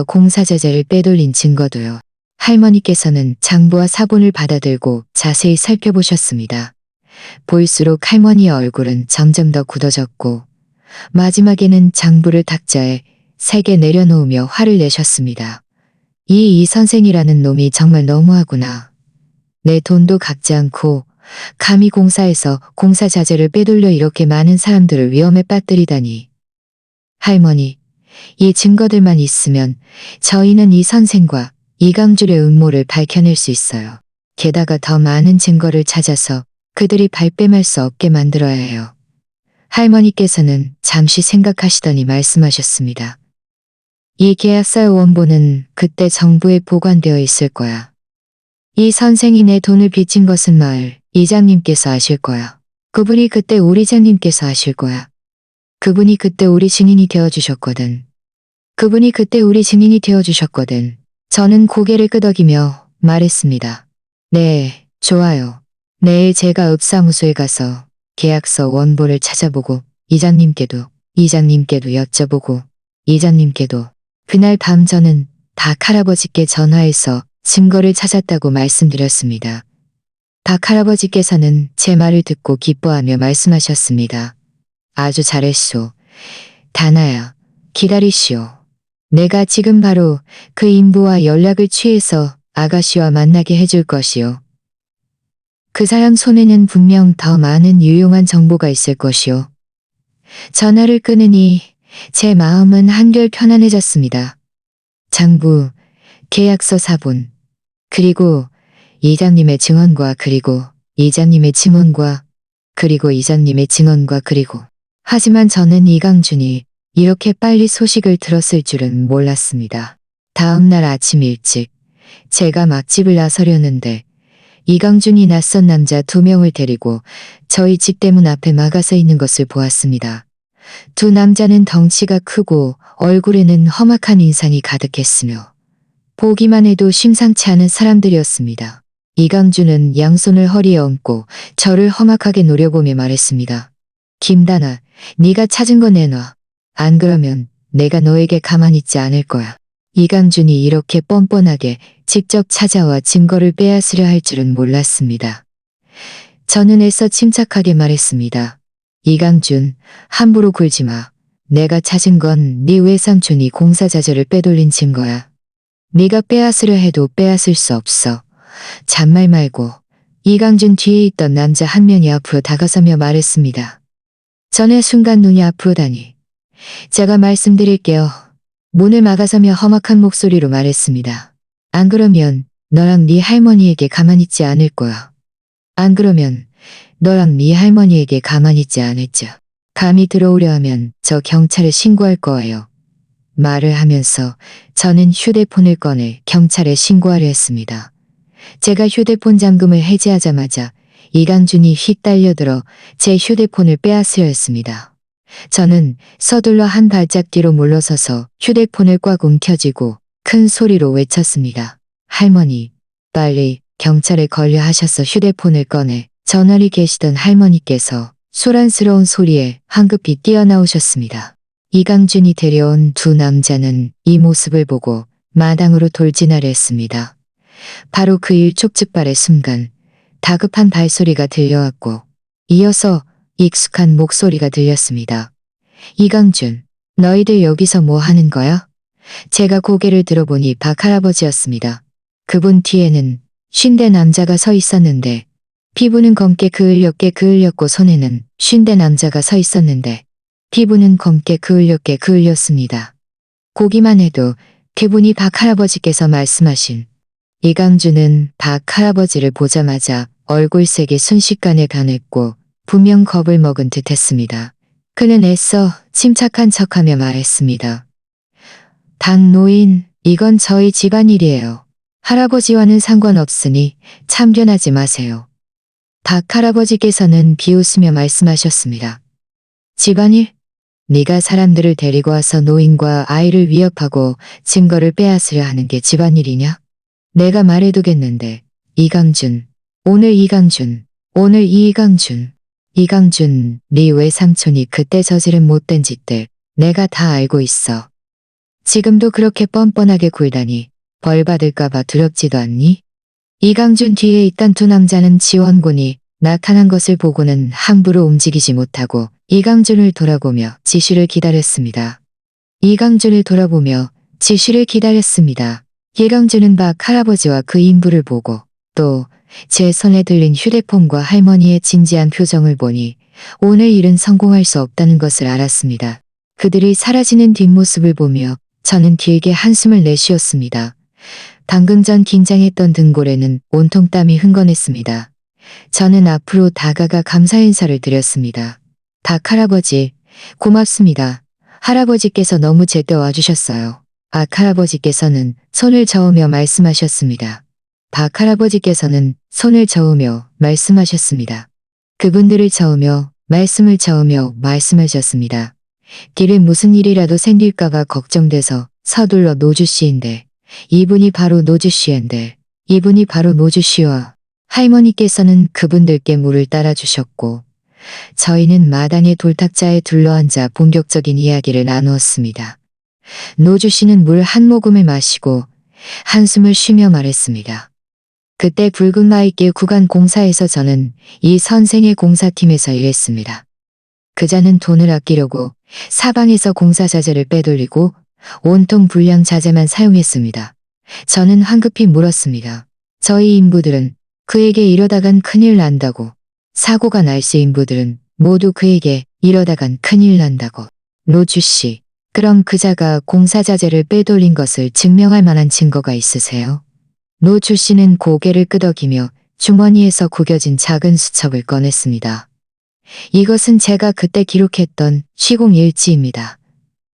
공사자재를 빼돌린 증거도요. 할머니께서는 장부와 사본을 받아들고 자세히 살펴보셨습니다. 볼수록 할머니의 얼굴은 점점 더 굳어졌고 마지막에는 장부를 탁자에 세게 내려놓으며 화를 내셨습니다. 이 선생이라는 놈이 정말 너무하구나. 내 돈도 갚지 않고 감히 공사에서 공사 자재를 빼돌려 이렇게 많은 사람들을 위험에 빠뜨리다니. 할머니, 이 증거들만 있으면 저희는 이 선생과 이강줄의 음모를 밝혀낼 수 있어요. 게다가 더 많은 증거를 찾아서 그들이 발뺌할 수 없게 만들어야 해요. 할머니께서는 잠시 생각하시더니 말씀하셨습니다. 이 계약서의 원본은 그때 정부에 보관되어 있을 거야. 이 선생이 내 돈을 빚진 것은 마을 이장님께서 아실 거야. 그분이 그때 우리 장님께서 아실 거야. 그분이 그때 우리 증인이 되어주셨거든. 그분이 그때 우리 증인이 되어주셨거든. 저는 고개를 끄덕이며 말했습니다. 네, 좋아요. 내일 제가 읍사무소에 가서 계약서 원본을 찾아보고 이장님께도 여쭤보고 이장님께도 그날 밤 저는 박 할아버지께 전화해서 증거를 찾았다고 말씀드렸습니다. 박 할아버지께서는 제 말을 듣고 기뻐하며 말씀하셨습니다. 아주 잘했쇼. 다나야, 기다리시오. 내가 지금 바로 그 인부와 연락을 취해서 아가씨와 만나게 해줄 것이오. 그 사람 손에는 분명 더 많은 유용한 정보가 있을 것이오. 전화를 끊으니 제 마음은 한결 편안해졌습니다. 장부, 계약서 사본, 그리고 이장님의 증언과 그리고 이장님의 증언과 그리고 이장님의 증언과 그리고 하지만 저는 이강준이 이렇게 빨리 소식을 들었을 줄은 몰랐습니다. 다음 날 아침 일찍 제가 막집을 나서려는데 이강준이 낯선 남자 2명을 데리고 저희 집 대문 앞에 막아서 있는 것을 보았습니다. 두 남자는 덩치가 크고 얼굴에는 험악한 인상이 가득했으며 보기만 해도 심상치 않은 사람들이었습니다. 이강준은 양손을 허리에 얹고 저를 험악하게 노려보며 말했습니다. 김다나, 네가 찾은 거 내놔. 안 그러면 내가 너에게 가만히 있지 않을 거야. 이강준이 이렇게 뻔뻔하게 직접 찾아와 증거를 빼앗으려 할 줄은 몰랐습니다. 저는 애써 침착하게 말했습니다. 이강준, 함부로 굴지 마. 내가 찾은 건 네 외삼촌이 공사자재를 빼돌린 증거야. 네가 빼앗으려 해도 빼앗을 수 없어. 잔말 말고. 이강준 뒤에 있던 남자 한 명이 앞으로 다가서며 말했습니다. 전에 순간 눈이 앞으로 다니. 제가 말씀드릴게요. 문을 막아서며 험악한 목소리로 말했습니다. 안 그러면 너랑 네 할머니에게 가만히 있지 않을 거야. 안 그러면 너랑 네 할머니에게 가만히 있지 않을지. 감히 들어오려 하면 저 경찰에 신고할 거예요. 말을 하면서 저는 휴대폰을 꺼내 경찰에 신고하려 했습니다. 제가 휴대폰 잠금을 해제하자마자 이강준이 휙 달려들어 제 휴대폰을 빼앗으려 했습니다. 저는 서둘러 한 발짝 뒤로 물러서서 휴대폰을 꽉 움켜쥐고 큰 소리로 외쳤습니다. 할머니, 빨리 경찰에 걸려 하셔서 휴대폰을 꺼내 전화리 계시던 할머니께서 소란스러운 소리에 황급히 뛰어나오셨습니다. 이강준이 데려온 두 남자는 이 모습을 보고 마당으로 돌진하려 했습니다. 바로 그 일촉즉발의 순간 다급한 발소리가 들려왔고 이어서 익숙한 목소리가 들렸습니다. 이강준, 너희들 여기서 뭐 하는 거야? 제가 고개를 들어보니 박 할아버지였습니다. 그분 뒤에는 50대 남자가 서 있었는데 피부는 검게 그을렸고 손에는 50대 남자가 서 있었는데 피부는 검게 그을렸습니다. 보기만 해도 그분이 박 할아버지께서 말씀하신 이강준은 박 할아버지를 보자마자 얼굴색이 순식간에 변했고 분명 겁을 먹은 듯 했습니다. 그는 애써 침착한 척하며 말했습니다. 박 노인, 이건 저희 집안일이에요. 할아버지와는 상관없으니 참견하지 마세요. 박 할아버지께서는 비웃으며 말씀하셨습니다. 집안일? 네가 사람들을 데리고 와서 노인과 아이를 위협하고 증거를 빼앗으려 하는 게 집안일이냐? 내가 말해두겠는데 이강준, 오늘 이강준, 이강준, 네 외삼촌이 그때 저지른 못된 짓들 내가 다 알고 있어. 지금도 그렇게 뻔뻔하게 굴다니 벌 받을까봐 두렵지도 않니? 이강준 뒤에 있던 두 남자는 지원군이 나타난 것을 보고는 함부로 움직이지 못하고 이강준을 돌아보며 지시를 기다렸습니다. 이강준은 박 할아버지와 그 인부를 보고 또 제 손에 들린 휴대폰과 할머니의 진지한 표정을 보니 오늘 일은 성공할 수 없다는 것을 알았습니다. 그들이 사라지는 뒷모습을 보며 저는 길게 한숨을 내쉬었습니다. 방금 전 긴장했던 등골에는 온통 땀이 흥건했습니다. 저는 앞으로 다가가 감사 인사를 드렸습니다. 박 할아버지, 고맙습니다. 할아버지께서 너무 제때 와주셨어요. 박 할아버지께서는 손을 저으며 말씀하셨습니다. 박 할아버지께서는 손을 저으며 말씀하셨습니다. 그분들을 저으며 말씀하셨습니다. 길에 무슨 일이라도 생길까봐 걱정돼서 서둘러 노주씨인데 이분이 바로 노주씨와 할머니께서는 그분들께 물을 따라주셨고 저희는 마당의 돌탁자에 둘러앉아 본격적인 이야기를 나누었습니다. 노주씨는 물 한 모금을 마시고 한숨을 쉬며 말했습니다. 그때 붉은 마이길 구간 공사에서 저는 이 선생의 공사팀에서 일했습니다. 그자는 돈을 아끼려고 사방에서 공사 자재를 빼돌리고 온통 불량 자재만 사용했습니다. 저는 황급히 물었습니다. 저희 인부들은 그에게 이러다간 큰일 난다고. 사고가 날 시 인부들은 모두 그에게 이러다간 큰일 난다고. 노주씨, 그럼 그자가 공사 자재를 빼돌린 것을 증명할 만한 증거가 있으세요? 노주씨는 고개를 끄덕이며 주머니에서 구겨진 작은 수첩을 꺼냈습니다. 이것은 제가 그때 기록했던 시공일지입니다.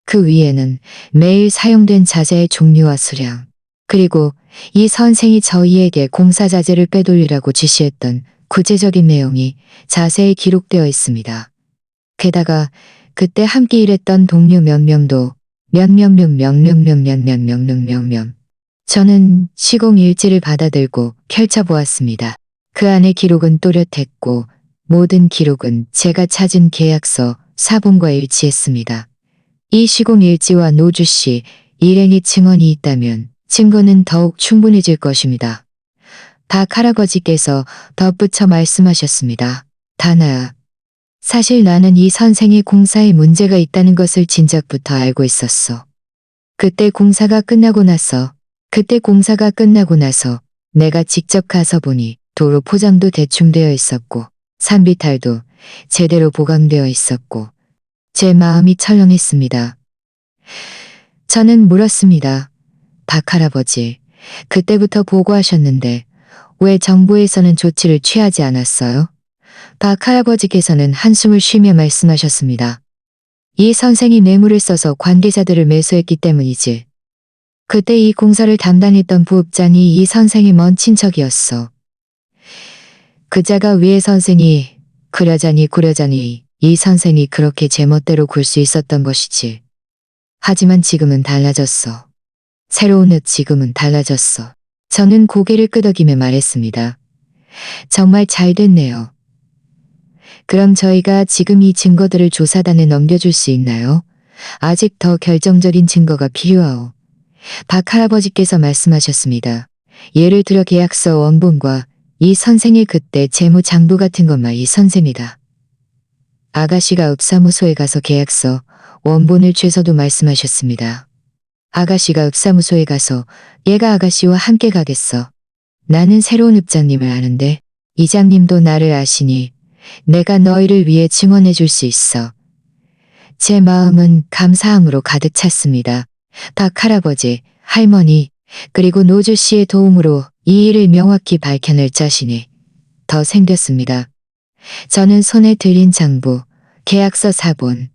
그 위에는 매일 사용된 자재의 종류와 수량, 그리고 이 선생이 저희에게 공사 자재를 빼돌리라고 지시했던 구체적인 내용이 자세히 기록되어 있습니다. 게다가 그때 함께 일했던 동료 몇 명도 저는 시공일지를 받아들고 펼쳐보았습니다. 그 안의 기록은 또렷했고 모든 기록은 제가 찾은 계약서 사본과 일치했습니다. 이 시공일지와 노주씨 일행의 증언이 있다면 증거는 더욱 충분해질 것입니다. 박 할아버지께서 덧붙여 말씀하셨습니다. 다나야, 사실 나는 이 선생의 공사에 문제가 있다는 것을 진작부터 알고 있었어. 그때 공사가 끝나고 나서 내가 직접 가서 보니 도로 포장도 대충 되어 있었고 산비탈도 제대로 보강되어 있었고 제 마음이 철렁했습니다. 저는 물었습니다. 박 할아버지, 그때부터 보고하셨는데 왜 정부에서는 조치를 취하지 않았어요? 박 할아버지께서는 한숨을 쉬며 말씀하셨습니다. 이 선생이 뇌물을 써서 관계자들을 매수했기 때문이지. 그때 이 공사를 담당했던 부업장이 이 선생의 먼 친척이었어. 그자가 위에 선생이 그러자니 이 선생이 그렇게 제멋대로 굴 수 있었던 것이지. 하지만 지금은 달라졌어. 지금은 달라졌어. 저는 고개를 끄덕이며 말했습니다. 정말 잘 됐네요. 그럼 저희가 지금 이 증거들을 조사단에 넘겨줄 수 있나요? 아직 더 결정적인 증거가 필요하오. 박 할아버지께서 말씀하셨습니다. 예를 들어 계약서 원본과 이 선생의 그때 재무장부 같은 것만 이 선생이다. 아가씨가 읍사무소에 가서 계약서 원본을 죄서도 말씀하셨습니다. 아가씨가 읍사무소에 가서 얘가 아가씨와 함께 가겠어. 나는 새로운 읍장님을 아는데 이장님도 나를 아시니 내가 너희를 위해 증언해 줄 수 있어. 제 마음은 감사함으로 가득 찼습니다. 박 할아버지, 할머니, 그리고 노주 씨의 도움으로 이 일을 명확히 밝혀낼 자신이 더 생겼습니다. 저는 손에 들린 장부, 계약서 사본,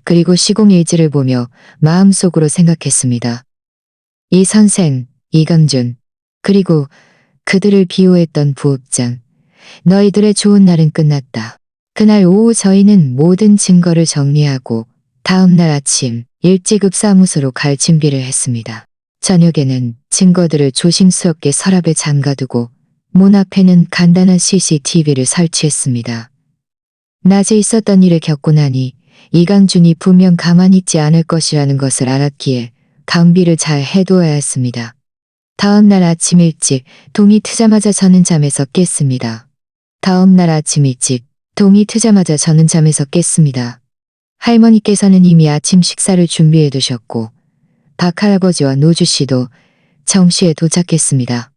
그리고 시공일지를 보며 마음속으로 생각했습니다. 이 선생, 이강준, 그리고 그들을 비호했던 부업장, 너희들의 좋은 날은 끝났다. 그날 오후 저희는 모든 증거를 정리하고 다음 날 아침 일찍 읍사무소로 갈 준비를 했습니다. 저녁에는 증거들을 조심스럽게 서랍에 잠가두고 문 앞에는 간단한 CCTV를 설치했습니다. 낮에 있었던 일을 겪고 나니 이강준이 분명 가만히 있지 않을 것이라는 것을 알았기에 방비를 잘 해두어야 했습니다. 다음 날 아침 일찍 동이 트자마자 저는 잠에서 깼습니다. 할머니께서는 이미 아침 식사를 준비해 두셨고 박 할아버지와 노주 씨도 정시에 도착했습니다.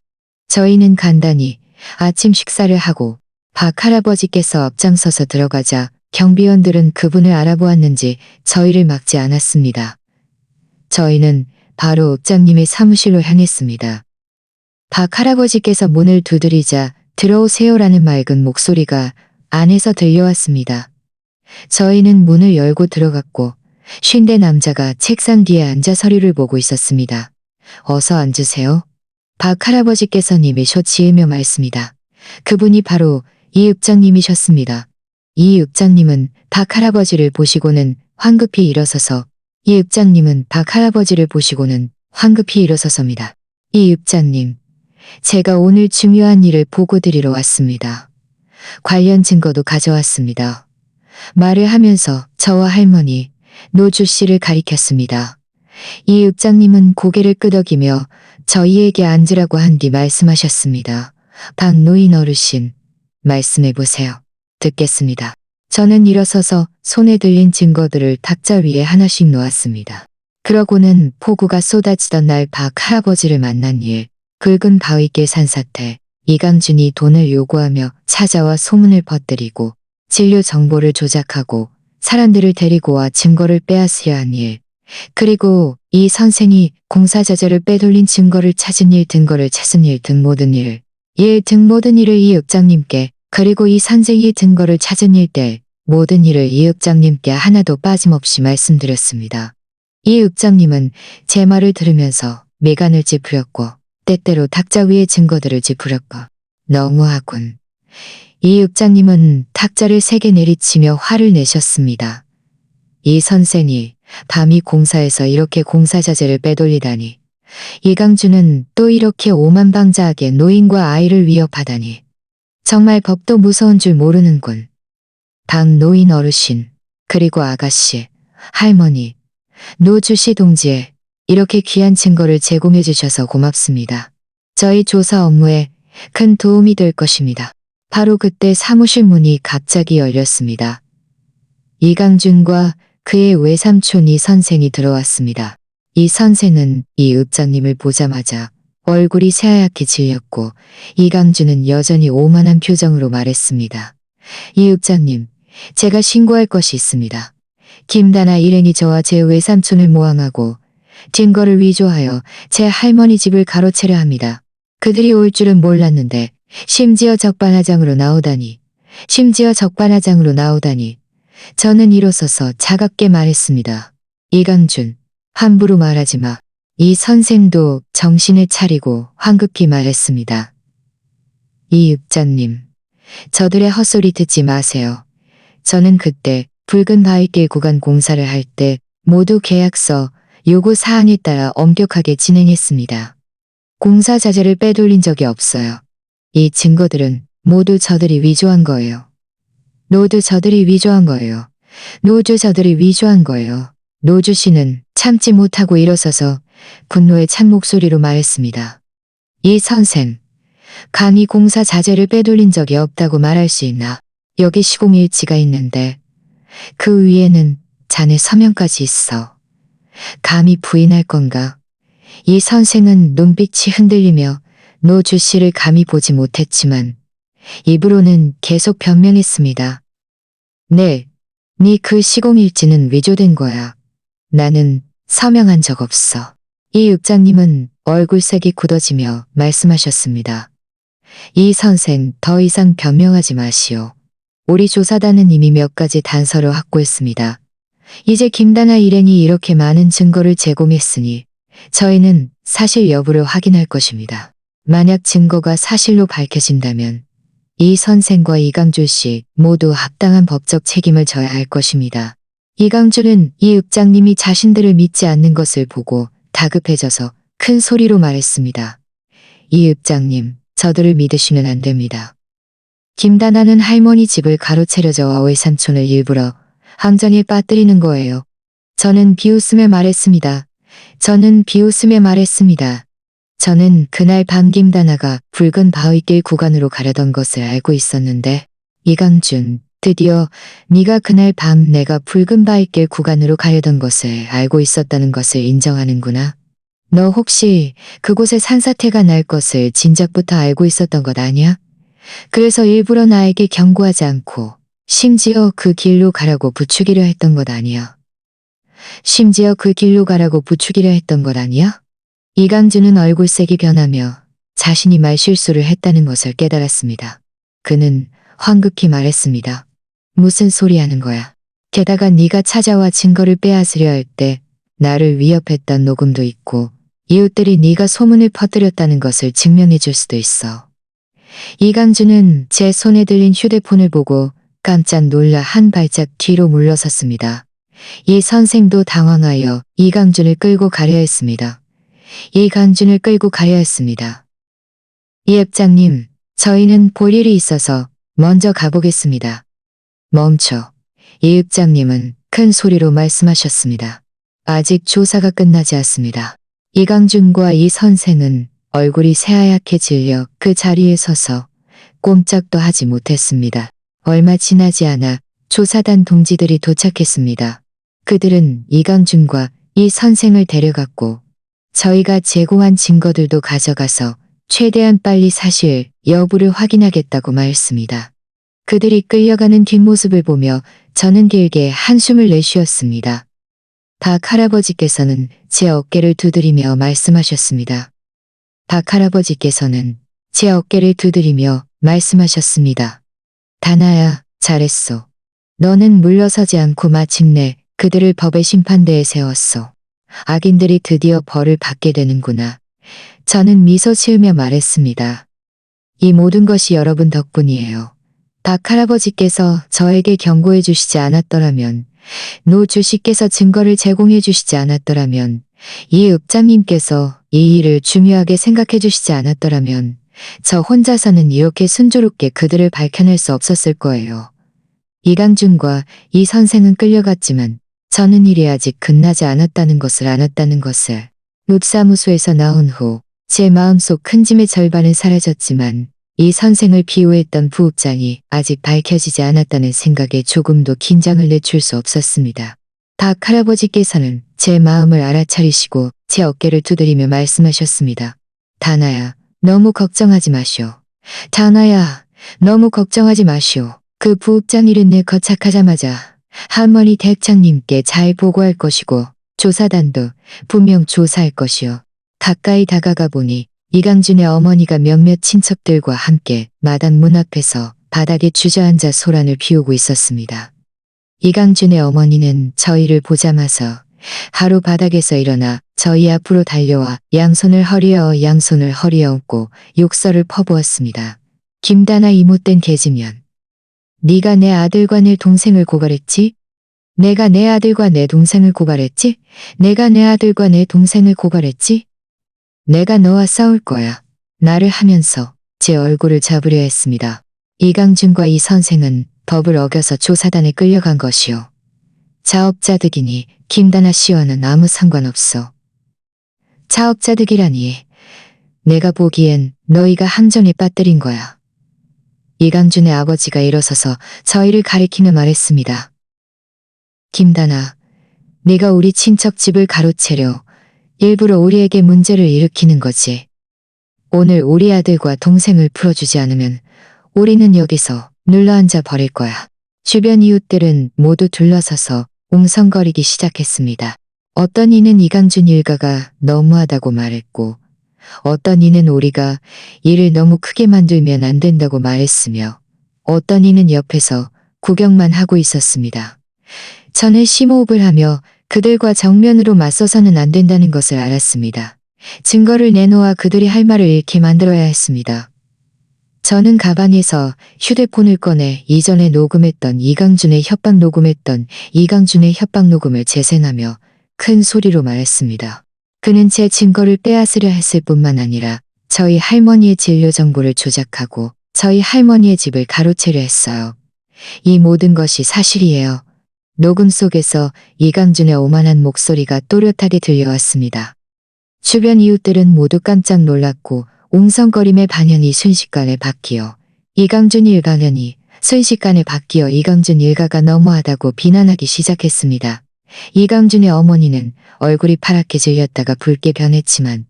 저희는 간단히 아침 식사를 하고 박 할아버지께서 앞장서서 들어가자 경비원들은 그분을 알아보았는지 저희를 막지 않았습니다. 저희는 바로 읍장님의 사무실로 향했습니다. 박 할아버지께서 문을 두드리자 들어오세요라는 맑은 목소리가 안에서 들려왔습니다. 저희는 문을 열고 들어갔고 50대 남자가 책상 뒤에 앉아 서류를 보고 있었습니다. 어서 앉으세요. 박 할아버지께서 미소 지으며 말씀이다. 그분이 바로 이 읍장님이셨습니다. 이 읍장님은 박 할아버지를 보시고는 황급히 일어서서 이 읍장님은 박 할아버지를 보시고는 황급히 일어서서입니다. 이 읍장님, 제가 오늘 중요한 일을 보고 드리러 왔습니다. 관련 증거도 가져왔습니다. 말을 하면서 저와 할머니 노주 씨를 가리켰습니다. 이 읍장님은 고개를 끄덕이며 저희에게 앉으라고 한 뒤 말씀하셨습니다. 박노인 어르신, 말씀해보세요. 듣겠습니다. 저는 일어서서 손에 들린 증거들을 탁자 위에 하나씩 놓았습니다. 그러고는 폭우가 쏟아지던 날 박 할아버지를 만난 일, 굵은 바위길 산사태, 이강준이 돈을 요구하며 찾아와 소문을 퍼뜨리고 진료 정보를 조작하고 사람들을 데리고 와 증거를 빼앗으려 한 일, 그리고 이 선생이 공사자재를 빼돌린 증거를 찾은 일 등거를 찾은 일 등 모든 일 등 모든 일을 이 읍장님께, 그리고 이 선생이 증거를 찾은 일 때 모든 일을 이 읍장님께 하나도 빠짐없이 말씀드렸습니다. 이 읍장님은 제 말을 들으면서 미간을 찌푸렸고 때때로 탁자 위의 증거들을 찌푸렸고 너무하군. 이 읍장님은 탁자를 세게 내리치며 화를 내셨습니다. 이 선생이 밤이 공사에서 이렇게 공사자재를 빼돌리다니. 이강준은 또 이렇게 오만방자하게 노인과 아이를 위협하다니. 정말 법도 무서운 줄 모르는군. 박노인 어르신, 그리고 아가씨, 할머니, 노주씨 동지에 이렇게 귀한 증거를 제공해 주셔서 고맙습니다. 저희 조사 업무에 큰 도움이 될 것입니다. 바로 그때 사무실 문이 갑자기 열렸습니다. 이강준과 그의 외삼촌 이 선생이 들어왔습니다. 이 선생은 이 읍장님을 보자마자 얼굴이 새하얗게 질렸고 이강준은 여전히 오만한 표정으로 말했습니다. 이 읍장님, 제가 신고할 것이 있습니다. 김다나 일행이 저와 제 외삼촌을 모함하고 증거를 위조하여 제 할머니 집을 가로채려 합니다. 그들이 올 줄은 몰랐는데 심지어 적반하장으로 나오다니. 저는 일어서서 차갑게 말했습니다. 이강준, 함부로 말하지 마. 이 선생도 정신을 차리고 황급히 말했습니다. 이 읍장님, 저들의 헛소리 듣지 마세요. 저는 그때 붉은 바위길 구간 공사를 할 때 모두 계약서, 요구 사항에 따라 엄격하게 진행했습니다. 공사 자재를 빼돌린 적이 없어요. 이 증거들은 모두 저들이 위조한 거예요. 저들이 위조한 거예요. 노주 씨는 참지 못하고 일어서서 분노의 찬 목소리로 말했습니다. 이 선생, 감히 공사 자재를 빼돌린 적이 없다고 말할 수 있나? 여기 시공일지가 있는데 그 위에는 자네 서명까지 있어. 감히 부인할 건가? 이 선생은 눈빛이 흔들리며 노주 씨를 감히 보지 못했지만 입으로는 계속 변명했습니다. 네 그 시공일지는 위조된 거야. 나는 서명한 적 없어. 이 읍장님은 얼굴색이 굳어지며 말씀하셨습니다. 이 선생, 더 이상 변명하지 마시오. 우리 조사단은 이미 몇 가지 단서를 확보했습니다. 이제 김다나 일행이 이렇게 많은 증거를 제공했으니 저희는 사실 여부를 확인할 것입니다. 만약 증거가 사실로 밝혀진다면 이 선생과 이강준 씨 모두 합당한 법적 책임을 져야 할 것입니다. 이강준은 이 읍장님이 자신들을 믿지 않는 것을 보고 다급해져서 큰 소리로 말했습니다. 이 읍장님, 저들을 믿으시면 안 됩니다. 김다나는 할머니 집을 가로채려 저와 외삼촌을 일부러 함정에 빠뜨리는 거예요. 저는 비웃으며 말했습니다. 저는 그날 밤 김다나가 붉은 바위길 구간으로 가려던 것을 알고 있었는데 이강준, 드디어 네가 그날 밤 내가 붉은 바위길 구간으로 가려던 것을 알고 있었다는 것을 인정하는구나. 너 혹시 그곳에 산사태가 날 것을 진작부터 알고 있었던 것 아니야? 그래서 일부러 나에게 경고하지 않고 심지어 그 길로 가라고 부추기려 했던 것 아니야. 심지어 그 길로 가라고 부추기려 했던 것 아니야? 이강준은 얼굴색이 변하며 자신이 말실수를 했다는 것을 깨달았습니다. 그는 황급히 말했습니다. 무슨 소리 하는 거야? 게다가 네가 찾아와 증거를 빼앗으려 할 때 나를 위협했던 녹음도 있고 이웃들이 네가 소문을 퍼뜨렸다는 것을 증명해 줄 수도 있어. 이강준은 제 손에 들린 휴대폰을 보고 깜짝 놀라 한 발짝 뒤로 물러섰습니다. 이 선생도 당황하여 이강준을 끌고 가려 했습니다. 이강준을 끌고 가려 했습니다. 이 앱장님, 저희는 볼 일이 있어서 먼저 가보겠습니다. 멈춰. 이 읍장님은 큰 소리로 말씀하셨습니다. 아직 조사가 끝나지 않습니다. 이강준과 이 선생은 얼굴이 새하얗게 질려 그 자리에 서서 꼼짝도 하지 못했습니다. 얼마 지나지 않아 조사단 동지들이 도착했습니다. 그들은 이강준과 이 선생을 데려갔고 저희가 제공한 증거들도 가져가서 최대한 빨리 사실 여부를 확인하겠다고 말했습니다. 그들이 끌려가는 뒷모습을 보며 저는 길게 한숨을 내쉬었습니다. 박 할아버지께서는 제 어깨를 두드리며 말씀하셨습니다. 박 할아버지께서는 제 어깨를 두드리며 말씀하셨습니다. 다나야, 잘했어. 너는 물러서지 않고 마침내 그들을 법의 심판대에 세웠어. 악인들이 드디어 벌을 받게 되는구나. 저는 미소 지으며 말했습니다. 이 모든 것이 여러분 덕분이에요. 박 할아버지께서 저에게 경고해 주시지 않았더라면, 노 주씨께서 증거를 제공해 주시지 않았더라면, 이 읍장님께서 이 일을 중요하게 생각해 주시지 않았더라면, 저 혼자서는 이렇게 순조롭게 그들을 밝혀낼 수 없었을 거예요. 이강준과 이 선생은 끌려갔지만, 저는 일이 아직 끝나지 않았다는 것을 알았다는 것을. 읍사무소에서 나온 후, 제 마음속 큰 짐의 절반은 사라졌지만, 이 선생을 비호했던 부읍장이 아직 밝혀지지 않았다는 생각에 조금도 긴장을 내줄 수 없었습니다. 박 할아버지께서는 제 마음을 알아차리시고 제 어깨를 두드리며 말씀하셨습니다. 다나야, 너무 걱정하지 마시오. 다나야, 너무 걱정하지 마시오. 그 부읍장 일은 내 거착하자마자 할머니 대장님께 잘 보고할 것이고 조사단도 분명 조사할 것이오. 가까이 다가가 보니 이강준의 어머니가 몇몇 친척들과 함께 마당 문 앞에서 바닥에 주저앉아 소란을 피우고 있었습니다. 이강준의 어머니는 저희를 보자마자 하루 바닥에서 일어나 저희 앞으로 달려와 양손을 허리에 얹고 욕설을 퍼부었습니다. 김다나 이못된 개지면. 네가 내 아들과 내 동생을 고발했지? 내가 내 아들과 내 동생을 고발했지? 내가 내 아들과 내 동생을 고발했지? 내가 너와 싸울 거야. 나를 하면서 제 얼굴을 잡으려 했습니다. 이강준과 이 선생은 법을 어겨서 조사단에 끌려간 것이요. 자업자득이니 김다나 씨와는 아무 상관없어. 자업자득이라니. 내가 보기엔 너희가 함정에 빠뜨린 거야. 이강준의 아버지가 일어서서 저희를 가리키며 말했습니다. 김다나, 네가 우리 친척 집을 가로채려 일부러 우리에게 문제를 일으키는 거지. 오늘 우리 아들과 동생을 풀어주지 않으면 우리는 여기서 눌러앉아 버릴 거야. 주변 이웃들은 모두 둘러서서 웅성거리기 시작했습니다. 어떤 이는 이강준 일가가 너무하다고 말했고 어떤 이는 우리가 일을 너무 크게 만들면 안 된다고 말했으며 어떤 이는 옆에서 구경만 하고 있었습니다. 저는 심호흡을 하며 그들과 정면으로 맞서서는 안 된다는 것을 알았습니다. 증거를 내놓아 그들이 할 말을 잃게 만들어야 했습니다. 저는 가방에서 휴대폰을 꺼내 이전에 녹음했던 이강준의 협박 녹음을 재생하며 큰 소리로 말했습니다. 그는 제 증거를 빼앗으려 했을 뿐만 아니라 저희 할머니의 진료 정보를 조작하고 저희 할머니의 집을 가로채려 했어요. 이 모든 것이 사실이에요. 녹음 속에서 이강준의 오만한 목소리가 또렷하게 들려왔습니다. 주변 이웃들은 모두 깜짝 놀랐고 웅성거림의 반연이 순식간에 바뀌어 이강준 일가가 너무하다고 비난하기 시작했습니다. 이강준의 어머니는 얼굴이 파랗게 질렸다가 붉게 변했지만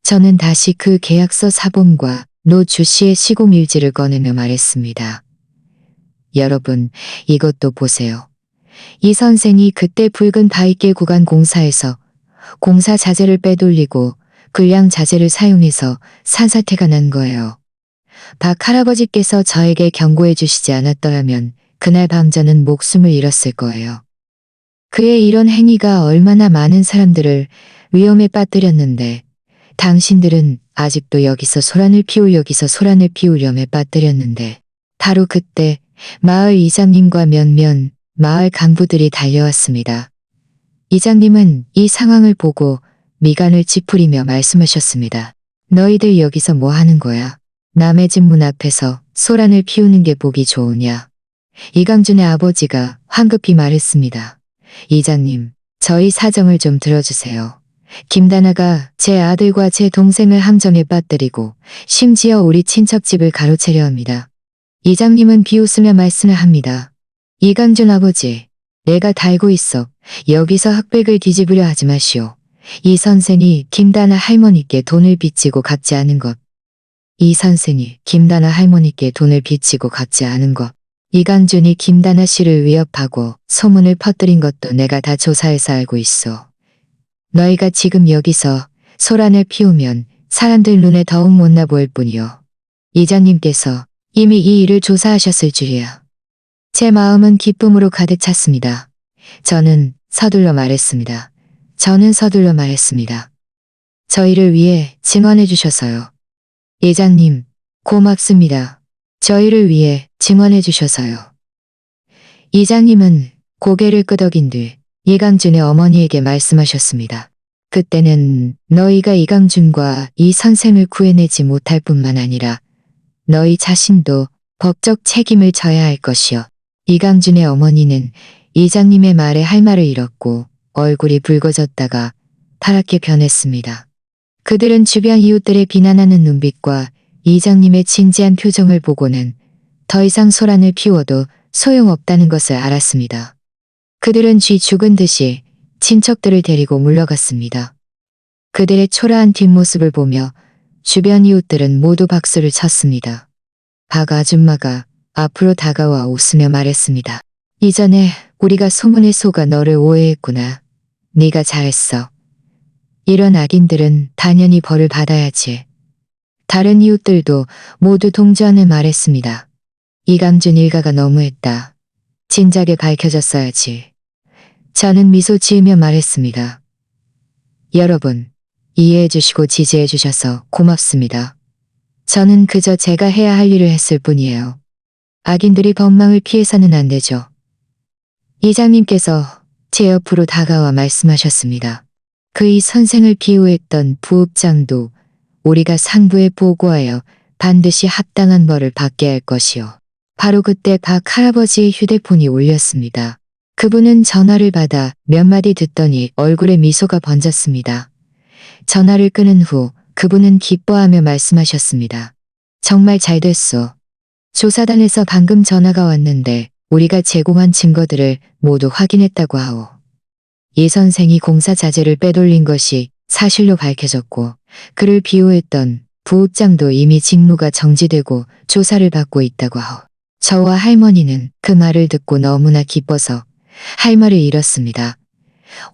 저는 다시 그 계약서 사본과 노 주씨의 시고밀지를 꺼내며 말했습니다. 여러분, 이것도 보세요. 이 선생이 그때 붉은 바위길 구간 공사에서 공사 자재를 빼돌리고 불량 자재를 사용해서 산사태가 난 거예요. 박 할아버지께서 저에게 경고해 주시지 않았더라면 그날 밤 저는 목숨을 잃었을 거예요. 그의 이런 행위가 얼마나 많은 사람들을 위험에 빠뜨렸는데 당신들은 아직도 여기서 소란을 피우려에 빠뜨렸는데 바로 그때 마을 이장님과 몇몇 마을 간부들이 달려왔습니다. 이장님은 이 상황을 보고 미간을 찌푸리며 말씀하셨습니다. 너희들 여기서 뭐 하는 거야? 남의 집 문 앞에서 소란을 피우는 게 보기 좋으냐? 이강준의 아버지가 황급히 말했습니다. 이장님, 저희 사정을 좀 들어주세요. 김다나가 제 아들과 제 동생을 함정에 빠뜨리고 심지어 우리 친척 집을 가로채려 합니다. 이장님은 비웃으며 말씀을 합니다. 이강준 아버지, 내가 달고 있어. 여기서 흑백을 뒤집으려 하지 마시오. 이 선생이 김다나 할머니께 돈을 빚지고 갚지 않은 것. 이 선생이 김다나 할머니께 돈을 빚지고 갚지 않은 것. 이강준이 김다나 씨를 위협하고 소문을 퍼뜨린 것도 내가 다 조사해서 알고 있어. 너희가 지금 여기서 소란을 피우면 사람들 눈에 더욱 못나 보일 뿐이요. 이장님께서 이미 이 일을 조사하셨을 줄이야. 제 마음은 기쁨으로 가득 찼습니다. 저는 서둘러 말했습니다. 저희를 위해 증언해 주셔서요. 이장님, 고맙습니다. 저희를 위해 증언해 주셔서요. 이장님은 고개를 끄덕인 뒤 이강준의 어머니에게 말씀하셨습니다. 그때는 너희가 이강준과 이 선생을 구해내지 못할 뿐만 아니라 너희 자신도 법적 책임을 져야 할 것이요. 이강준의 어머니는 이장님의 말에 할 말을 잃었고 얼굴이 붉어졌다가 파랗게 변했습니다. 그들은 주변 이웃들의 비난하는 눈빛과 이장님의 진지한 표정을 보고는 더 이상 소란을 피워도 소용없다는 것을 알았습니다. 그들은 쥐 죽은 듯이 친척들을 데리고 물러갔습니다. 그들의 초라한 뒷모습을 보며 주변 이웃들은 모두 박수를 쳤습니다. 박 아줌마가 앞으로 다가와 웃으며 말했습니다. 이전에 우리가 소문에 속아 너를 오해했구나. 네가 잘했어. 이런 악인들은 당연히 벌을 받아야지. 다른 이웃들도 모두 동조하며 말했습니다. 이강준 일가가 너무했다. 진작에 밝혀졌어야지. 저는 미소 지으며 말했습니다. 여러분, 이해해 주시고 지지해 주셔서 고맙습니다. 저는 그저 제가 해야 할 일을 했을 뿐이에요. 악인들이 법망을 피해서는 안 되죠. 이장님께서 제 옆으로 다가와 말씀하셨습니다. 그 이 선생을 비호했던 부읍장도 우리가 상부에 보고하여 반드시 합당한 벌을 받게 할 것이요. 바로 그때 박 할아버지의 휴대폰이 울렸습니다. 그분은 전화를 받아 몇 마디 듣더니 얼굴에 미소가 번졌습니다. 전화를 끊은 후 그분은 기뻐하며 말씀하셨습니다. 정말 잘 됐어. 조사단에서 방금 전화가 왔는데 우리가 제공한 증거들을 모두 확인했다고 하오. 이 선생이 공사 자재를 빼돌린 것이 사실로 밝혀졌고 그를 비호했던 부읍장도 이미 직무가 정지되고 조사를 받고 있다고 하오. 저와 할머니는 그 말을 듣고 너무나 기뻐서 할 말을 잃었습니다.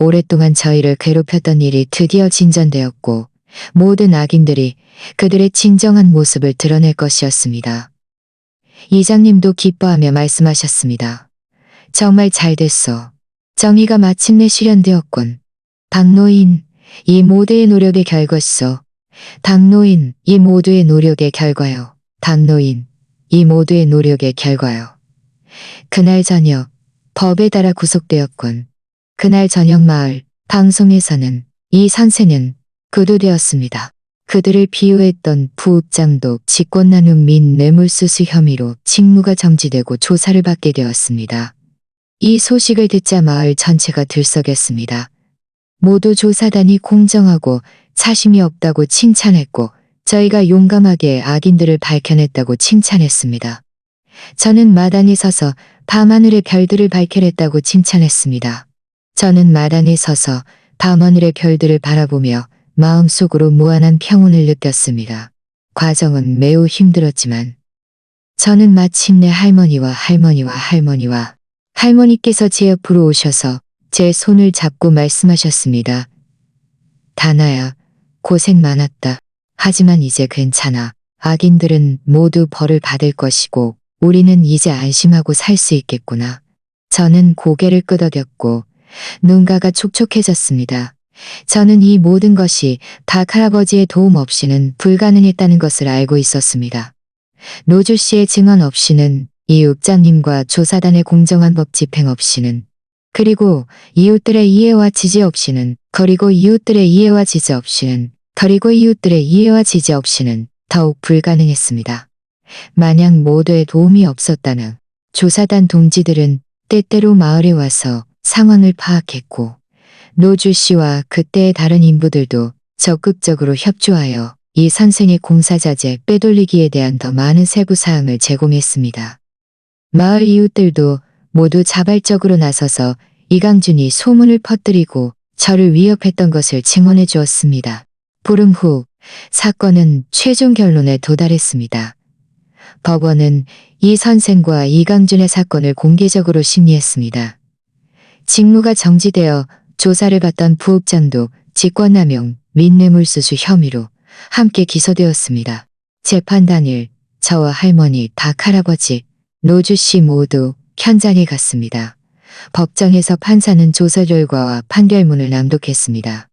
오랫동안 저희를 괴롭혔던 일이 드디어 진전되었고 모든 악인들이 그들의 진정한 모습을 드러낼 것이었습니다. 이장님도 기뻐하며 말씀하셨습니다. 정말 잘 됐어. 정의가 마침내 실현되었군. 박노인, 이 모두의 노력의 결과였어. 박노인, 이 모두의 노력의 결과요. 박노인, 이 모두의 노력의 결과요. 그날 저녁, 법에 따라 구속되었군. 그날 저녁 마을 방송에서는 이 선생은 구두되었습니다. 그들을 비호했던 부읍장도 직권남용 및 뇌물수수 혐의로 직무가 정지되고 조사를 받게 되었습니다. 이 소식을 듣자 마을 전체가 들썩였습니다. 모두 조사단이 공정하고 사심이 없다고 칭찬했고 저희가 용감하게 악인들을 밝혀냈다고 칭찬했습니다. 저는 마당에 서서 밤하늘의 별들을 밝혀냈다고 칭찬했습니다. 저는 마당에 서서 밤하늘의 별들을 바라보며 마음속으로 무한한 평온을 느꼈습니다. 과정은 매우 힘들었지만 저는 마침내 할머니께서 제 옆으로 오셔서 제 손을 잡고 말씀하셨습니다. 다나야, 고생 많았다. 하지만 이제 괜찮아. 악인들은 모두 벌을 받을 것이고 우리는 이제 안심하고 살 수 있겠구나. 저는 고개를 끄덕였고 눈가가 촉촉해졌습니다. 저는 이 모든 것이 박 할아버지의 도움 없이는 불가능했다는 것을 알고 있었습니다. 노주 씨의 증언 없이는, 이 읍장님과 조사단의 공정한 법 집행 없이는, 그리고 이웃들의 이해와 지지 없이는 더욱 불가능했습니다. 만약 모두의 도움이 없었다면 조사단 동지들은 때때로 마을에 와서 상황을 파악했고 노주 씨와 그때의 다른 인부들도 적극적으로 협조하여 이 선생의 공사자재 빼돌리기에 대한 더 많은 세부 사항을 제공했습니다. 마을 이웃들도 모두 자발적으로 나서서 이강준이 소문을 퍼뜨리고 저를 위협했던 것을 증언해 주었습니다. 보름 후 사건은 최종 결론에 도달했습니다. 법원은 이 선생과 이강준의 사건을 공개적으로 심리했습니다. 직무가 정지되어 조사를 받던 부읍장도 직권남용 및 뇌물수수 혐의로 함께 기소되었습니다. 재판 당일 저와 할머니, 박 할아버지, 노주 씨 모두 현장에 갔습니다. 법정에서 판사는 조사 결과와 판결문을 낭독했습니다.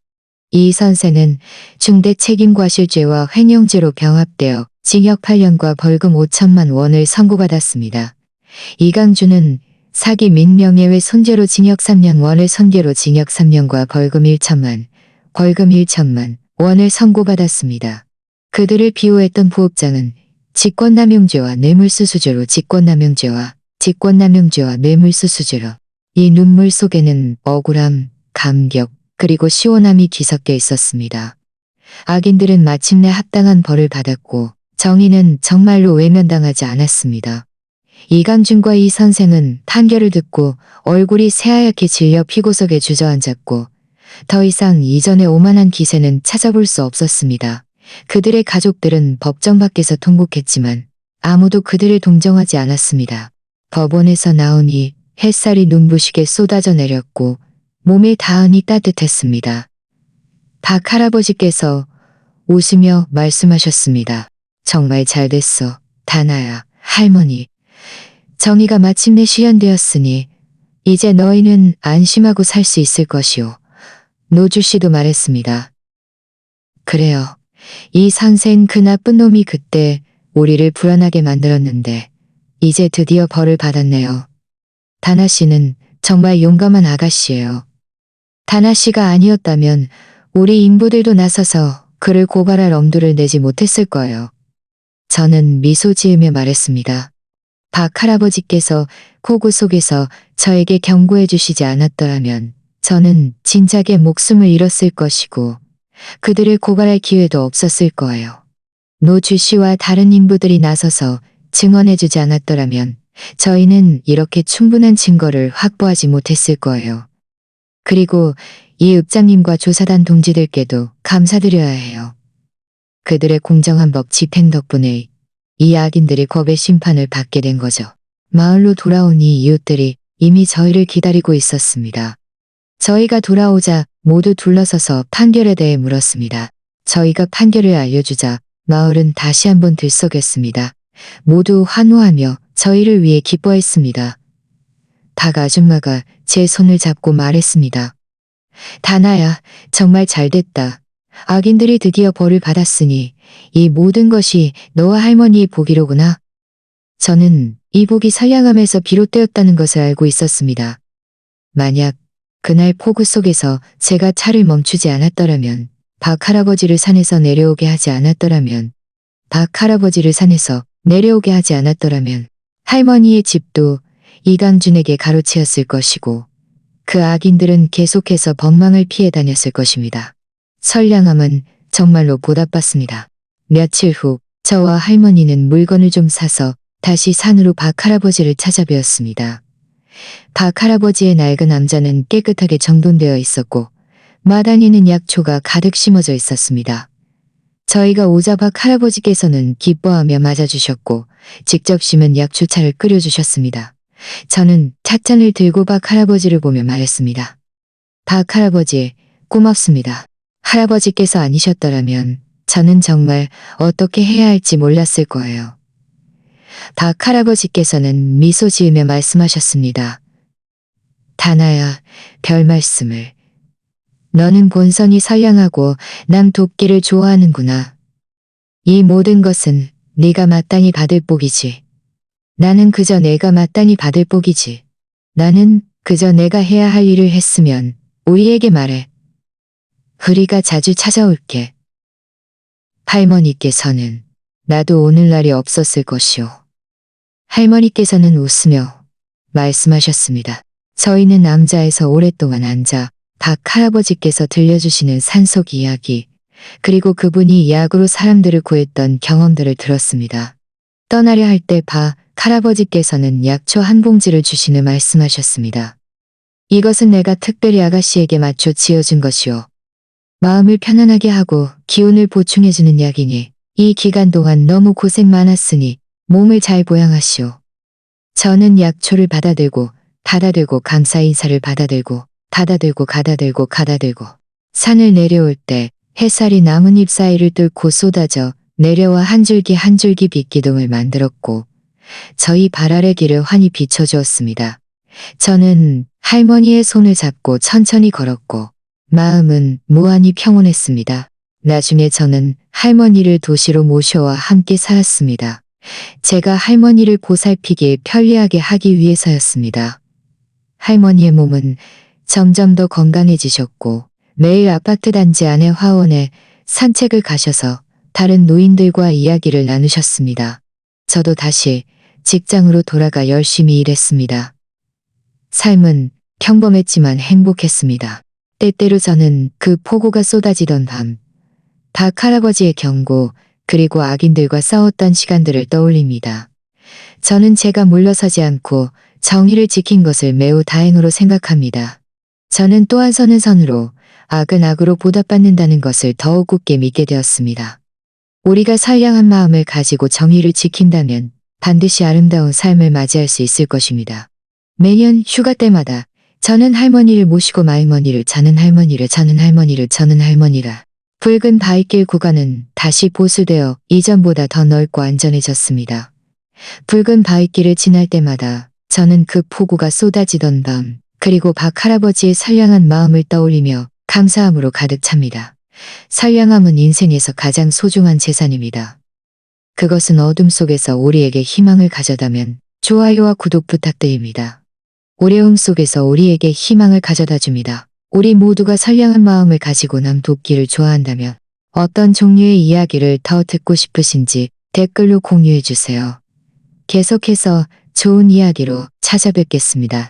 이 선생은 중대책임과실죄와 횡령죄로 병합되어 징역 8년과 벌금 5천만 원을 선고받았습니다. 이강준은 사기 및 명예훼 손죄로 징역 3년 원을 선계로 징역 3년과 벌금 1천만 원을 선고받았습니다. 그들을 비호했던 부읍장은 직권남용죄와 뇌물수수죄로 이 눈물 속에는 억울함, 감격, 그리고 시원함이 뒤섞여 있었습니다. 악인들은 마침내 합당한 벌을 받았고 정의는 정말로 외면당하지 않았습니다. 이강준과 이 선생은 판결을 듣고 얼굴이 새하얗게 질려 피고석에 주저앉았고 더 이상 이전의 오만한 기세는 찾아볼 수 없었습니다. 그들의 가족들은 법정 밖에서 통곡했지만 아무도 그들을 동정하지 않았습니다. 법원에서 나오니 햇살이 눈부시게 쏟아져 내렸고 몸에 닿으니 따뜻했습니다. 박 할아버지께서 웃으며 말씀하셨습니다. 정말 잘 됐어, 다나야, 할머니. 정의가 마침내 실현되었으니 이제 너희는 안심하고 살 수 있을 것이오. 노주 씨도 말했습니다. 그래요. 이 선생 그 나쁜 놈이 그때 우리를 불안하게 만들었는데 이제 드디어 벌을 받았네요. 다나 씨는 정말 용감한 아가씨예요. 다나 씨가 아니었다면 우리 인부들도 나서서 그를 고발할 엄두를 내지 못했을 거예요. 저는 미소 지으며 말했습니다. 박 할아버지께서 폭우 속에서 저에게 경고해 주시지 않았더라면 저는 진작에 목숨을 잃었을 것이고 그들을 고발할 기회도 없었을 거예요. 노주 씨와 다른 인부들이 나서서 증언해 주지 않았더라면 저희는 이렇게 충분한 증거를 확보하지 못했을 거예요. 그리고 이 읍장님과 조사단 동지들께도 감사드려야 해요. 그들의 공정한 법 집행 덕분에 이 악인들이 법의 심판을 받게 된 거죠. 마을로 돌아오니 이웃들이 이미 저희를 기다리고 있었습니다. 저희가 돌아오자 모두 둘러서서 판결에 대해 물었습니다. 저희가 판결을 알려주자 마을은 다시 한번 들썩였습니다. 모두 환호하며 저희를 위해 기뻐했습니다. 박 아줌마가 제 손을 잡고 말했습니다. 다나야, 정말 잘됐다. 악인들이 드디어 벌을 받았으니 이 모든 것이 너와 할머니의 복이로구나. 저는 이 복이 선량함에서 비롯되었다는 것을 알고 있었습니다. 만약 그날 폭우 속에서 제가 차를 멈추지 않았더라면, 박 할아버지를 산에서 내려오게 하지 않았더라면, 할머니의 집도 이강준에게 가로채였을 것이고 그 악인들은 계속해서 법망을 피해 다녔을 것입니다. 선량함은 정말로 보답받습니다. 며칠 후 저와 할머니는 물건을 좀 사서 다시 산으로 박 할아버지를 찾아뵈었습니다. 박 할아버지의 낡은 암자는 깨끗하게 정돈되어 있었고 마당에는 약초가 가득 심어져 있었습니다. 저희가 오자박 할아버지께서는 기뻐하며 맞아주셨고 직접 심은 약초차를 끓여주셨습니다. 저는 찻잔을 들고 박 할아버지를 보며 말했습니다. 박 할아버지, 고맙습니다. 할아버지께서 아니셨더라면 저는 정말 어떻게 해야 할지 몰랐을 거예요. 박 할아버지께서는 미소 지으며 말씀하셨습니다. 다나야, 별 말씀을. 너는 본성이 선량하고 남 돕기를 좋아하는구나. 이 모든 것은 네가 마땅히 받을 복이지. 나는 그저 내가 마땅히 받을 복이지. 나는 그저 내가 해야 할 일을 했으면 우리에게 말해. 우리가 자주 찾아올게. 할머니께서는 나도 오늘날이 없었을 것이오. 할머니께서는 웃으며 말씀하셨습니다. 저희는 남자에서 오랫동안 앉아 박 할아버지께서 들려주시는 산속 이야기, 그리고 그분이 약으로 사람들을 구했던 경험들을 들었습니다. 떠나려 할 때 박 할아버지께서는 약초 한 봉지를 주시며 말씀하셨습니다. 이것은 내가 특별히 아가씨에게 맞춰 지어준 것이오. 마음을 편안하게 하고 기운을 보충해주는 약이니 이 기간 동안 너무 고생 많았으니 몸을 잘 보양하시오. 저는 약초를 받아들고 감사 인사를 받아들고 가다들고 산을 내려올 때 햇살이 나뭇잎 사이를 뚫고 쏟아져 내려와 한 줄기 한 줄기 빛기둥을 만들었고 저희 발 아래 길을 환히 비춰주었습니다. 저는 할머니의 손을 잡고 천천히 걸었고 마음은 무한히 평온했습니다. 나중에 저는 할머니를 도시로 모셔와 함께 살았습니다. 제가 할머니를 보살피기 편리하게 하기 위해서였습니다. 할머니의 몸은 점점 더 건강해지셨고 매일 아파트 단지 안의 화원에 산책을 가셔서 다른 노인들과 이야기를 나누셨습니다. 저도 다시 직장으로 돌아가 열심히 일했습니다. 삶은 평범했지만 행복했습니다. 때때로 저는 그 폭우가 쏟아지던 밤, 박 할아버지의 경고 그리고 악인들과 싸웠던 시간들을 떠올립니다. 저는 제가 물러서지 않고 정의를 지킨 것을 매우 다행으로 생각합니다. 저는 또한 선은 선으로 악은 악으로 보답받는다는 것을 더욱 굳게 믿게 되었습니다. 우리가 선량한 마음을 가지고 정의를 지킨다면 반드시 아름다운 삶을 맞이할 수 있을 것입니다. 매년 휴가 때마다 저는 할머니를 모시고 말머니를 저는 할머니라. 붉은 바위길 구간은 다시 보수되어 이전보다 더 넓고 안전해졌습니다. 붉은 바위길을 지날 때마다 저는 그 폭우가 쏟아지던 밤, 그리고 박 할아버지의 선량한 마음을 떠올리며 감사함으로 가득 찹니다. 선량함은 인생에서 가장 소중한 재산입니다. 그것은 어둠 속에서 우리에게 희망을 가져다면 좋아요와 구독 부탁드립니다. 어려움 속에서 우리에게 희망을 가져다 줍니다. 우리 모두가 선량한 마음을 가지고 남 돕기를 좋아한다면 어떤 종류의 이야기를 더 듣고 싶으신지 댓글로 공유해 주세요. 계속해서 좋은 이야기로 찾아뵙겠습니다.